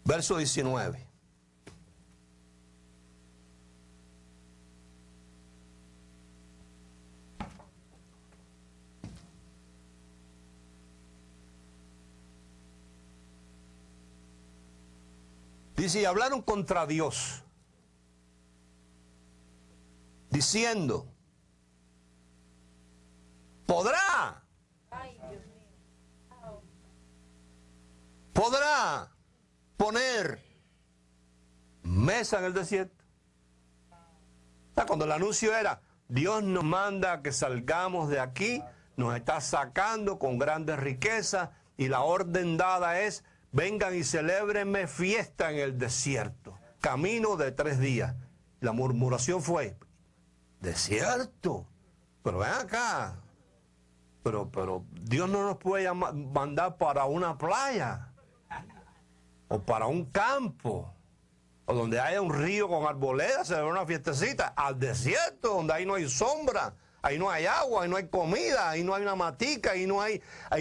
Verso 19. Dice, y hablaron contra Dios, diciendo, ¿podrá poner mesa en el desierto? O sea, cuando el anuncio era, Dios nos manda que salgamos de aquí, nos está sacando con grandes riquezas, y la orden dada es, vengan y celébrenme fiesta en el desierto, camino de 3 días. La murmuración fue, ¿desierto? Pero ven acá, pero Dios no nos puede mandar para una playa, o para un campo, o donde haya un río con arboledas, celebrar una fiestecita, al desierto, donde ahí no hay sombra, ahí no hay agua, ahí no hay comida, ahí no hay una matica, ahí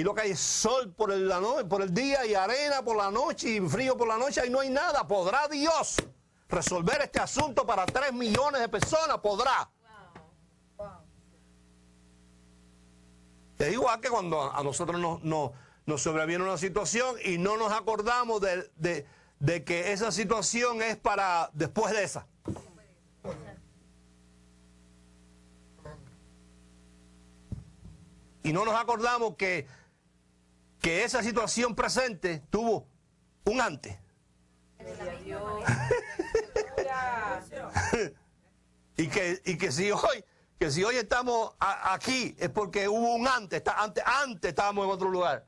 lo que hay es sol por el día y arena por la noche y frío por la noche, ahí no hay nada. ¿Podrá Dios resolver este asunto para 3 millones de personas? ¿Podrá? Es igual que cuando a nosotros nos sobreviene una situación y no nos acordamos de que esa situación es para después de esa. Y no nos acordamos que esa situación presente tuvo un antes. y que si hoy estamos aquí es porque hubo un antes. Antes estábamos en otro lugar.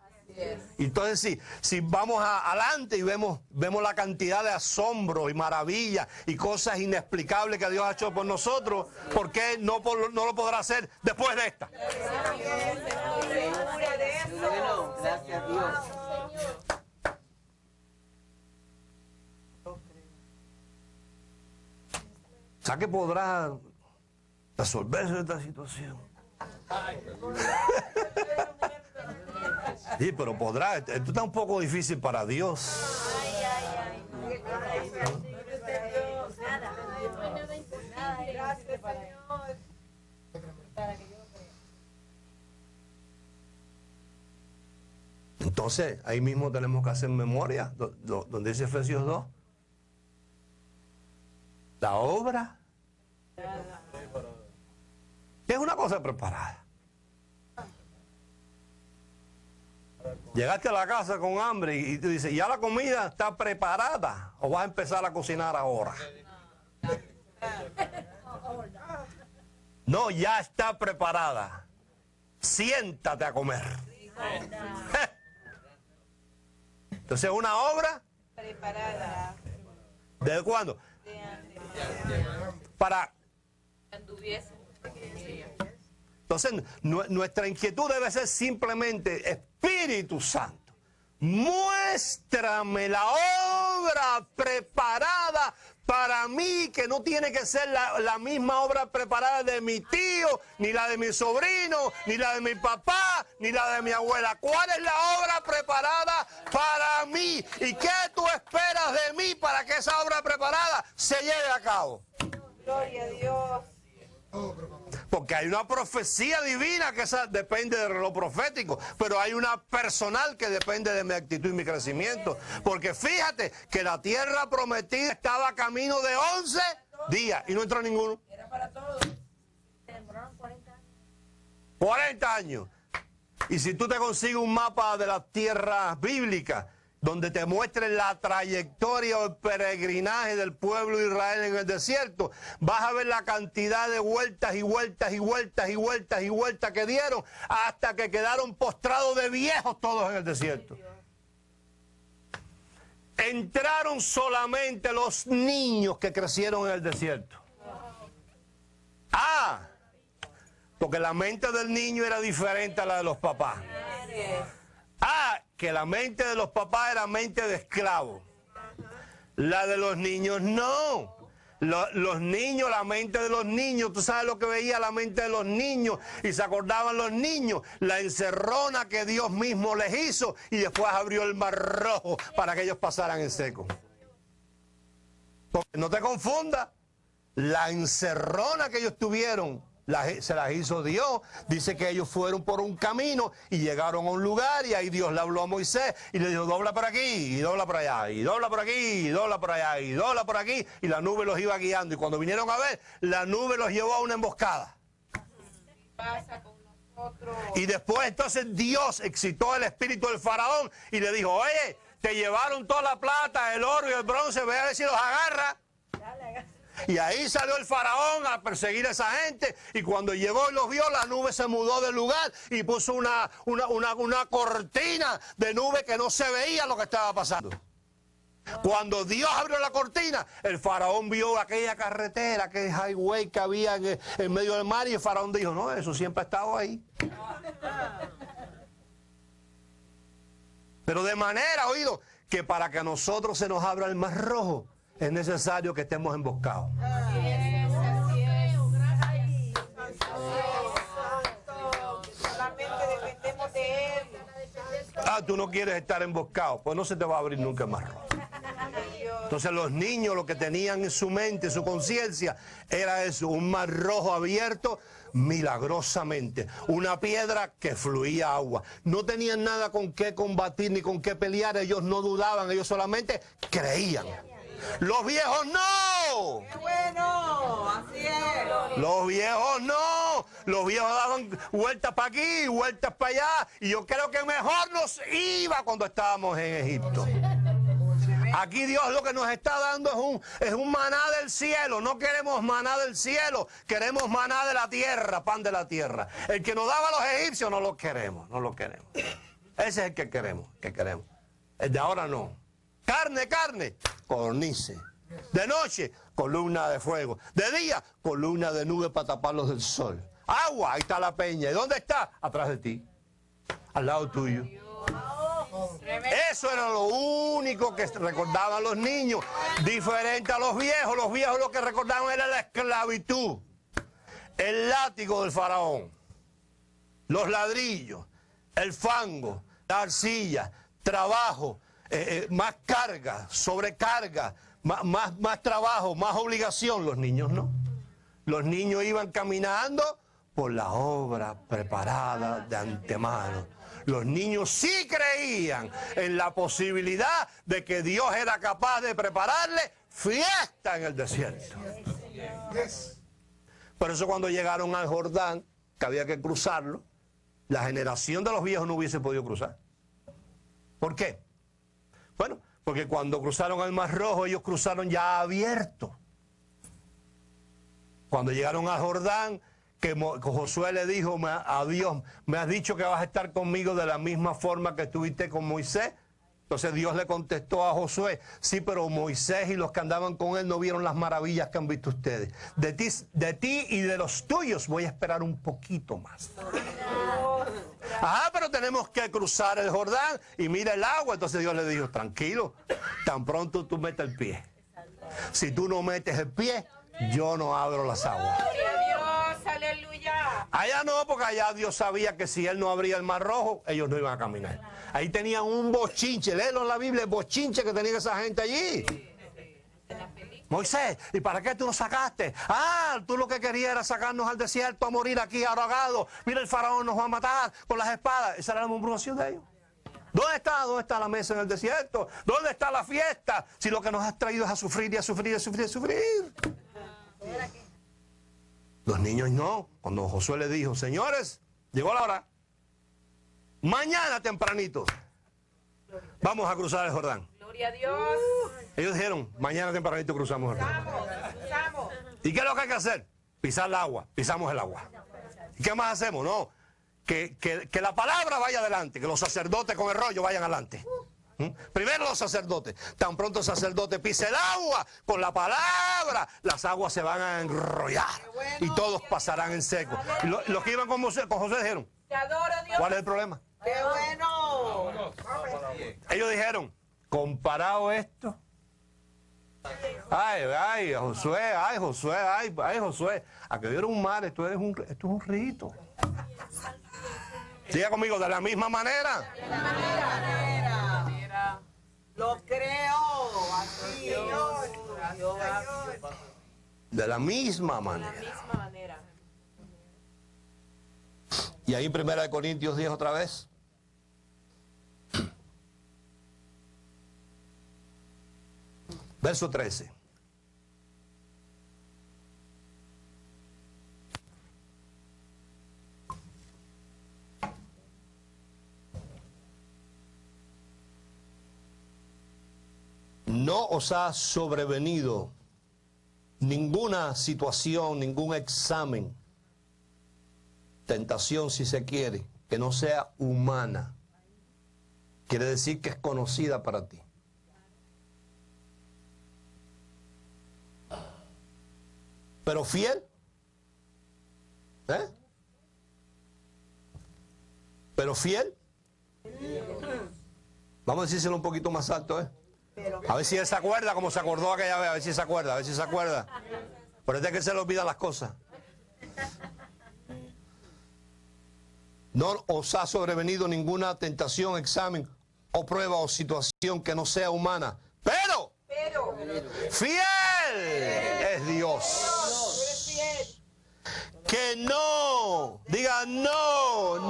Y entonces si vamos adelante y vemos la cantidad de asombro y maravilla y cosas inexplicables que Dios ha hecho por nosotros, ¿por qué no lo podrá hacer después de esta? Bueno, gracias a Dios. O sea que podrá resolverse esta situación. Sí, pero podrá. Esto está un poco difícil para Dios. Entonces, ahí mismo tenemos que hacer memoria, donde dice Efesios 2. La obra es una cosa preparada. Llegaste a la casa con hambre y tú dices, ¿ya la comida está preparada o vas a empezar a cocinar ahora? No, ya está preparada. Siéntate a comer. Entonces, una obra Preparada. ¿desde cuándo? Para. Entonces, nuestra inquietud debe ser simplemente, Espíritu Santo, muéstrame la obra preparada para mí, que no tiene que ser la misma obra preparada de mi tío, ni la de mi sobrino, ni la de mi papá, ni la de mi abuela. ¿Cuál es la obra preparada para mí? ¿Y qué tú esperas de mí para que esa obra preparada se lleve a cabo? Gloria a Dios. Porque hay una profecía divina que esa depende de lo profético, pero hay una personal que depende de mi actitud y mi crecimiento. Porque fíjate que la tierra prometida estaba a camino de 11 días y no entró ninguno. Era para todos. 40 años. Y si tú te consigues un mapa de las tierras bíblicas, donde te muestren la trayectoria o el peregrinaje del pueblo de Israel en el desierto, vas a ver la cantidad de vueltas y vueltas y vueltas y vueltas y vueltas que dieron hasta que quedaron postrados de viejos todos en el desierto. Entraron solamente los niños que crecieron en el desierto. Ah, porque la mente del niño era diferente a la de los papás. Ah, que la mente de los papás era mente de esclavo. La de los niños no. Los niños, la mente de los niños, tú sabes lo que veía la mente de los niños y se acordaban los niños, la encerrona que Dios mismo les hizo y después abrió el mar rojo para que ellos pasaran en seco. Porque no te confundas, la encerrona que ellos tuvieron se las hizo Dios. Dice que ellos fueron por un camino y llegaron a un lugar y ahí Dios le habló a Moisés y le dijo: dobla por aquí y dobla por allá y dobla por aquí y dobla por allá y dobla por aquí, y la nube los iba guiando, y cuando vinieron a ver, la nube los llevó a una emboscada. Pasa con nosotros. Y después entonces Dios excitó el espíritu del faraón y le dijo: oye, te llevaron toda la plata, el oro y el bronce, ve a ver si los agarra. Y ahí salió el faraón a perseguir a esa gente, y cuando llegó y los vio, la nube se mudó del lugar y puso una cortina de nube que no se veía lo que estaba pasando. Cuando Dios abrió la cortina, el faraón vio aquella carretera, aquel highway que había en medio del mar, y el faraón dijo: no, eso siempre ha estado ahí. Pero de manera, oído, que para que a nosotros se nos abra el mar rojo, es necesario que estemos emboscados. Así es, así es. Solamente dependemos de Él. Ah, tú no quieres estar emboscado, pues no se te va a abrir nunca el mar rojo. Entonces los niños, lo que tenían en su mente, su conciencia, era eso: un mar rojo abierto milagrosamente, una piedra que fluía agua. No tenían nada con qué combatir ni con qué pelear, ellos no dudaban, ellos solamente creían. Los viejos no. ¡Qué bueno! Así es. Los viejos no. Los viejos daban vueltas para aquí, vueltas para allá. Y yo creo que mejor nos iba cuando estábamos en Egipto. Aquí Dios lo que nos está dando es un maná del cielo. No queremos maná del cielo, queremos maná de la tierra, pan de la tierra. El que nos daba a los egipcios no lo queremos, no lo queremos. Ese es el que queremos, El de ahora no. Carne, codornices. De noche, columna de fuego. De día, columna de nube para taparlos del sol. Agua, ahí está la peña. ¿Y dónde está? Atrás de ti, al lado tuyo. Eso era lo único que recordaban los niños, diferente a los viejos. Los viejos lo que recordaban era la esclavitud, el látigo del faraón, los ladrillos, el fango, la arcilla, trabajo, más carga, sobrecarga, más trabajo, más obligación. Los niños no. Los niños iban caminando por la obra preparada de antemano. Los niños sí creían en la posibilidad de que Dios era capaz de prepararle fiesta en el desierto. Por eso cuando llegaron al Jordán, que había que cruzarlo, la generación de los viejos no hubiese podido cruzar. ¿Por qué? Bueno, porque cuando cruzaron el Mar Rojo, ellos cruzaron ya abierto. Cuando llegaron al Jordán, que Josué le dijo a Dios: me has dicho que vas a estar conmigo de la misma forma que estuviste con Moisés. Entonces Dios le contestó a Josué: sí, pero Moisés y los que andaban con él no vieron las maravillas que han visto ustedes. De ti y de los tuyos voy a esperar un poquito más. Ajá, pero tenemos que cruzar el Jordán y mira el agua. Entonces Dios le dijo: tranquilo, tan pronto tú metes el pie. Si tú no metes el pie, yo no abro las aguas. Gloria a Dios, aleluya. Allá no, porque allá Dios sabía que si él no abría el Mar Rojo, ellos no iban a caminar. Ahí tenían un bochinche, léelo en la Biblia, el bochinche que tenía esa gente allí. Moisés, ¿y para qué tú nos sacaste? Ah, tú lo que querías era sacarnos al desierto a morir aquí ahogados. Mira, el faraón nos va a matar con las espadas. Esa era la murmuración de ellos. ¿Dónde está la mesa en el desierto? ¿Dónde está la fiesta? Si lo que nos has traído es a sufrir y a sufrir y a sufrir y a sufrir. Los niños no. Cuando Josué le dijo, señores, llegó la hora. Mañana tempranito vamos a cruzar el Jordán. Gloria a Dios. Ellos dijeron, mañana tempranito cruzamos el Jordán. Cruzamos. ¿Y qué es lo que hay que hacer? Pisar el agua. Pisamos el agua. ¿Y qué más hacemos? No. Que la palabra vaya adelante, que los sacerdotes con el rollo vayan adelante. Primero los sacerdotes. Tan pronto el sacerdote pise el agua con la palabra, las aguas se van a enrollar y todos pasarán en seco. Y los que iban con José dijeron, Te adoro, Dios. ¿cuál es el problema? ¡Qué bueno! Ellos dijeron, comparado esto, ay, Josué, a que vieron un mar, esto es un rito. Diga conmigo, de la misma manera. Lo creo. Así. De la misma manera. Y ahí en 1 Corintios 10 otra vez. Verso 13. No os ha sobrevenido ninguna situación, ningún examen, tentación si se quiere, que no sea humana. Quiere decir que es conocida para ti. Pero fiel. Pero fiel. Vamos a decírselo un poquito más alto, A ver si él se acuerda como se acordó aquella vez, a ver si se acuerda. Pero es de que se le olvidan las cosas. No os ha sobrevenido ninguna tentación, examen o prueba o situación que no sea humana. Pero fiel es Dios. Que no, diga no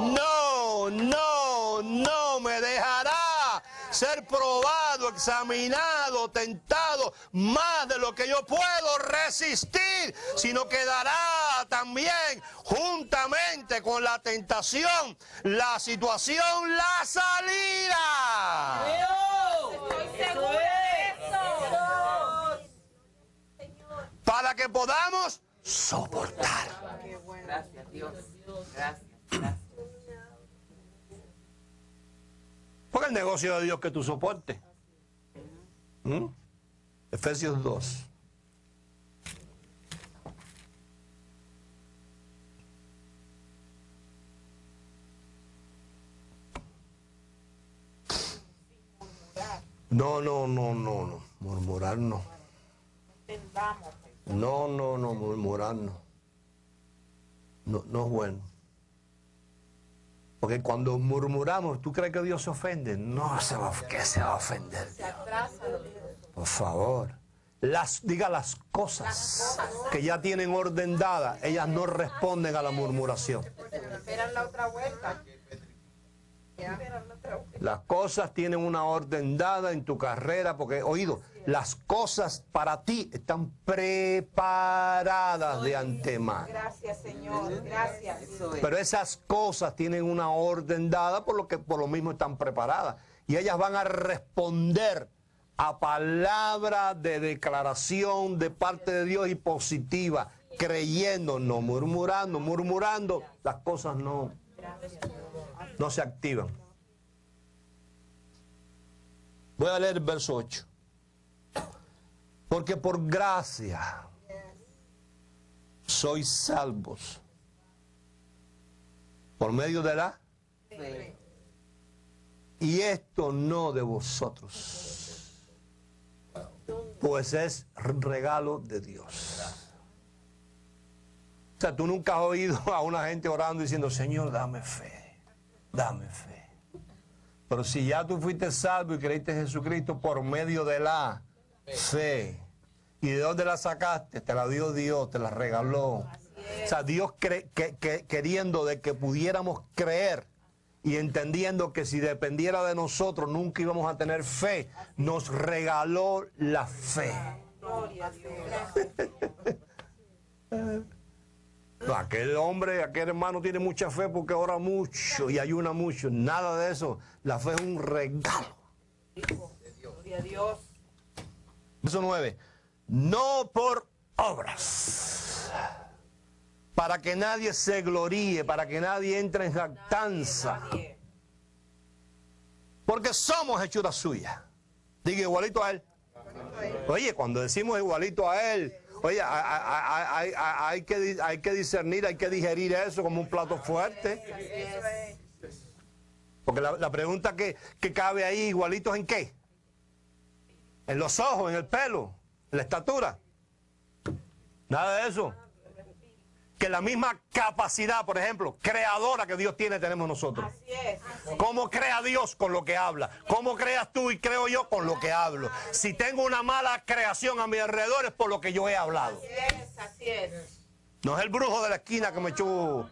me dejará ser probado, examinado, tentado más de lo que yo puedo resistir, sino que dará también juntamente con la tentación, la situación, la salida. Para que podamos soportar. Gracias, Dios. Gracias. Porque el negocio de Dios que tú soportes. Efesios 2. No. Murmurar no. No, murmurar no. No es bueno. Porque cuando murmuramos, ¿tú crees que Dios se ofende? No, ¿qué se va a ofender Dios? Por favor. Diga las cosas que ya tienen orden dada, ellas no responden a la murmuración. Esperan la otra vuelta. Las cosas tienen una orden dada en tu carrera, porque, oído, las cosas para ti están preparadas de antemano. Gracias, Señor. Gracias. Pero esas cosas tienen una orden dada por lo mismo están preparadas. Y ellas van a responder a palabra de declaración de parte de Dios y positiva, creyendo, no murmurando. Murmurando, las cosas no se activan. Voy a leer el verso 8. Porque por gracia sois salvos por medio de la fe. Y esto no de vosotros, pues es regalo de Dios. O sea, tú nunca has oído a una gente orando diciendo, Señor, dame fe, dame fe. Pero si ya tú fuiste salvo y creíste en Jesucristo por medio de la fe, ¿y de dónde la sacaste? Te la dio Dios, te la regaló. O sea, Dios queriendo de que pudiéramos creer y entendiendo que si dependiera de nosotros nunca íbamos a tener fe, nos regaló la fe. No, aquel hombre, aquel hermano tiene mucha fe porque ora mucho y ayuna mucho. Nada de eso. La fe es un regalo. Gloria a Dios. Verso 9. No por obras, para que nadie se gloríe, para que nadie entre en jactanza, Nadie. porque somos hechura suya. Diga igualito a él. Oye, cuando decimos igualito a él, oye, hay que discernir, hay que digerir eso como un plato fuerte. Porque la pregunta que cabe ahí, igualitos en qué? En los ojos, en el pelo, en la estatura. Nada de eso. Que la misma capacidad, por ejemplo, creadora que Dios tiene, tenemos nosotros. Así es. ¿Cómo crea Dios? Con lo que habla. ¿Cómo creas tú y creo yo? Con lo que hablo. Si tengo una mala creación a mi alrededor es por lo que yo he hablado. Así es, así es. No es el brujo de la esquina que me echó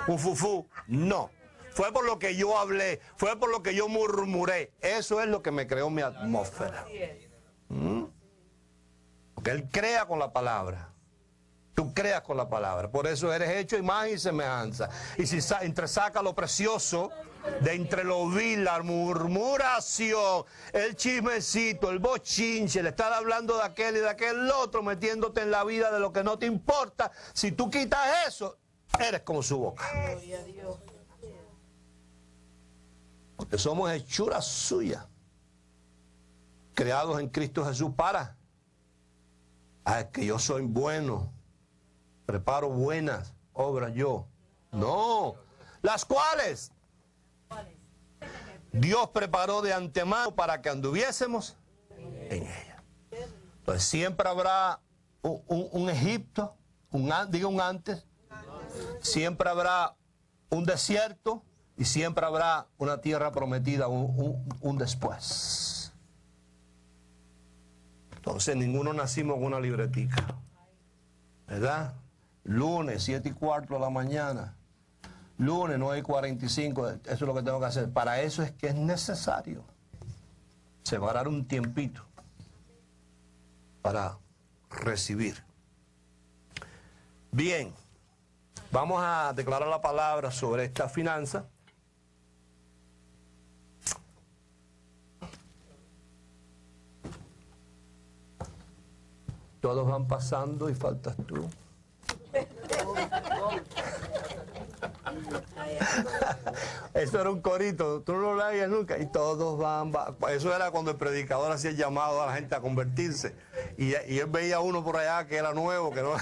un fufú. No. Fue por lo que yo hablé. Fue por lo que yo murmuré. Eso es lo que me creó mi atmósfera. Así es. Porque Él crea con la palabra. Tú creas con la palabra. Por eso eres hecho imagen y semejanza. Y si entresaca lo precioso de entre lo vil, la murmuración, el chismecito, el bochinche, el estar hablando de aquel y de aquel otro, metiéndote en la vida de lo que no te importa. Si tú quitas eso, eres como su boca. Gloria a Dios. Porque somos hechuras suyas, creados en Cristo Jesús para. Es que yo soy bueno, preparo buenas obras yo. No, las cuales Dios preparó de antemano para que anduviésemos en ella. Entonces siempre habrá un Egipto, un antes, siempre habrá un desierto y siempre habrá una tierra prometida, un después. Entonces ninguno nacimos con una libretica, ¿verdad? Lunes, 7:15 de la mañana. Lunes, 9:45. Eso es lo que tengo que hacer. Para eso es que es necesario separar un tiempito para recibir. Bien, vamos a declarar la palabra sobre esta finanza. Todos van pasando y faltas tú. Eso era un corito, tú no lo leías nunca. Y todos van. Eso era cuando el predicador hacía el llamado a la gente a convertirse. Y él veía a uno por allá que era nuevo, que no,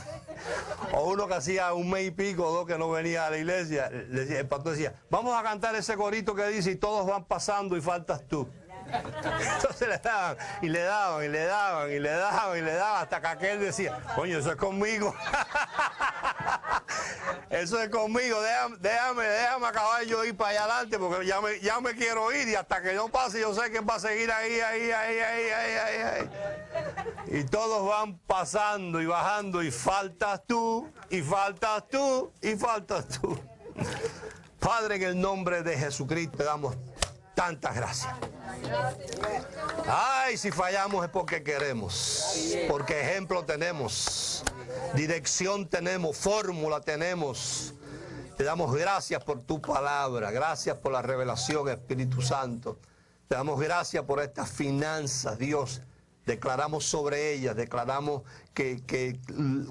o uno que hacía un mes y pico o dos que no venía a la iglesia. El pastor decía, vamos a cantar ese corito que dice, y todos van pasando y faltas tú. Entonces le daban, y le daban, y le daban, y le daban, y le daban, hasta que aquel decía, coño, eso es conmigo. Eso es conmigo, déjame acabar yo ir para allá adelante, porque ya me quiero ir, y hasta que no pase yo sé que va a seguir ahí. Y todos van pasando y bajando, y faltas tú, y faltas tú, y faltas tú. Padre, en el nombre de Jesucristo te damos tantas gracias. Ay, si fallamos es porque queremos, porque ejemplo tenemos, dirección tenemos, fórmula tenemos. Te damos gracias por tu palabra, gracias por la revelación, Espíritu Santo. Te damos gracias por estas finanzas, Dios. Declaramos sobre ellas, declaramos que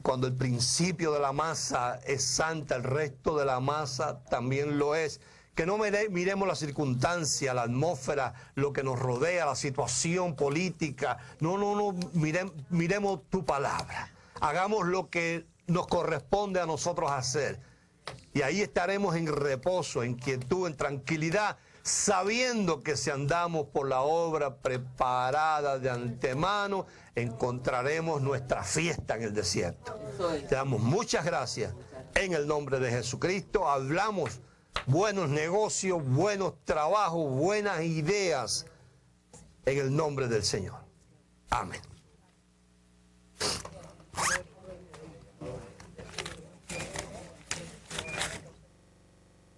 cuando el principio de la masa es santa, el resto de la masa también lo es. Que no miremos la circunstancia, la atmósfera, lo que nos rodea, la situación política. No, miremos tu palabra. Hagamos lo que nos corresponde a nosotros hacer. Y ahí estaremos en reposo, en quietud, en tranquilidad, sabiendo que si andamos por la obra preparada de antemano, encontraremos nuestra fiesta en el desierto. Te damos muchas gracias. En el nombre de Jesucristo hablamos buenos negocios, buenos trabajos, buenas ideas, en el nombre del Señor. Amén.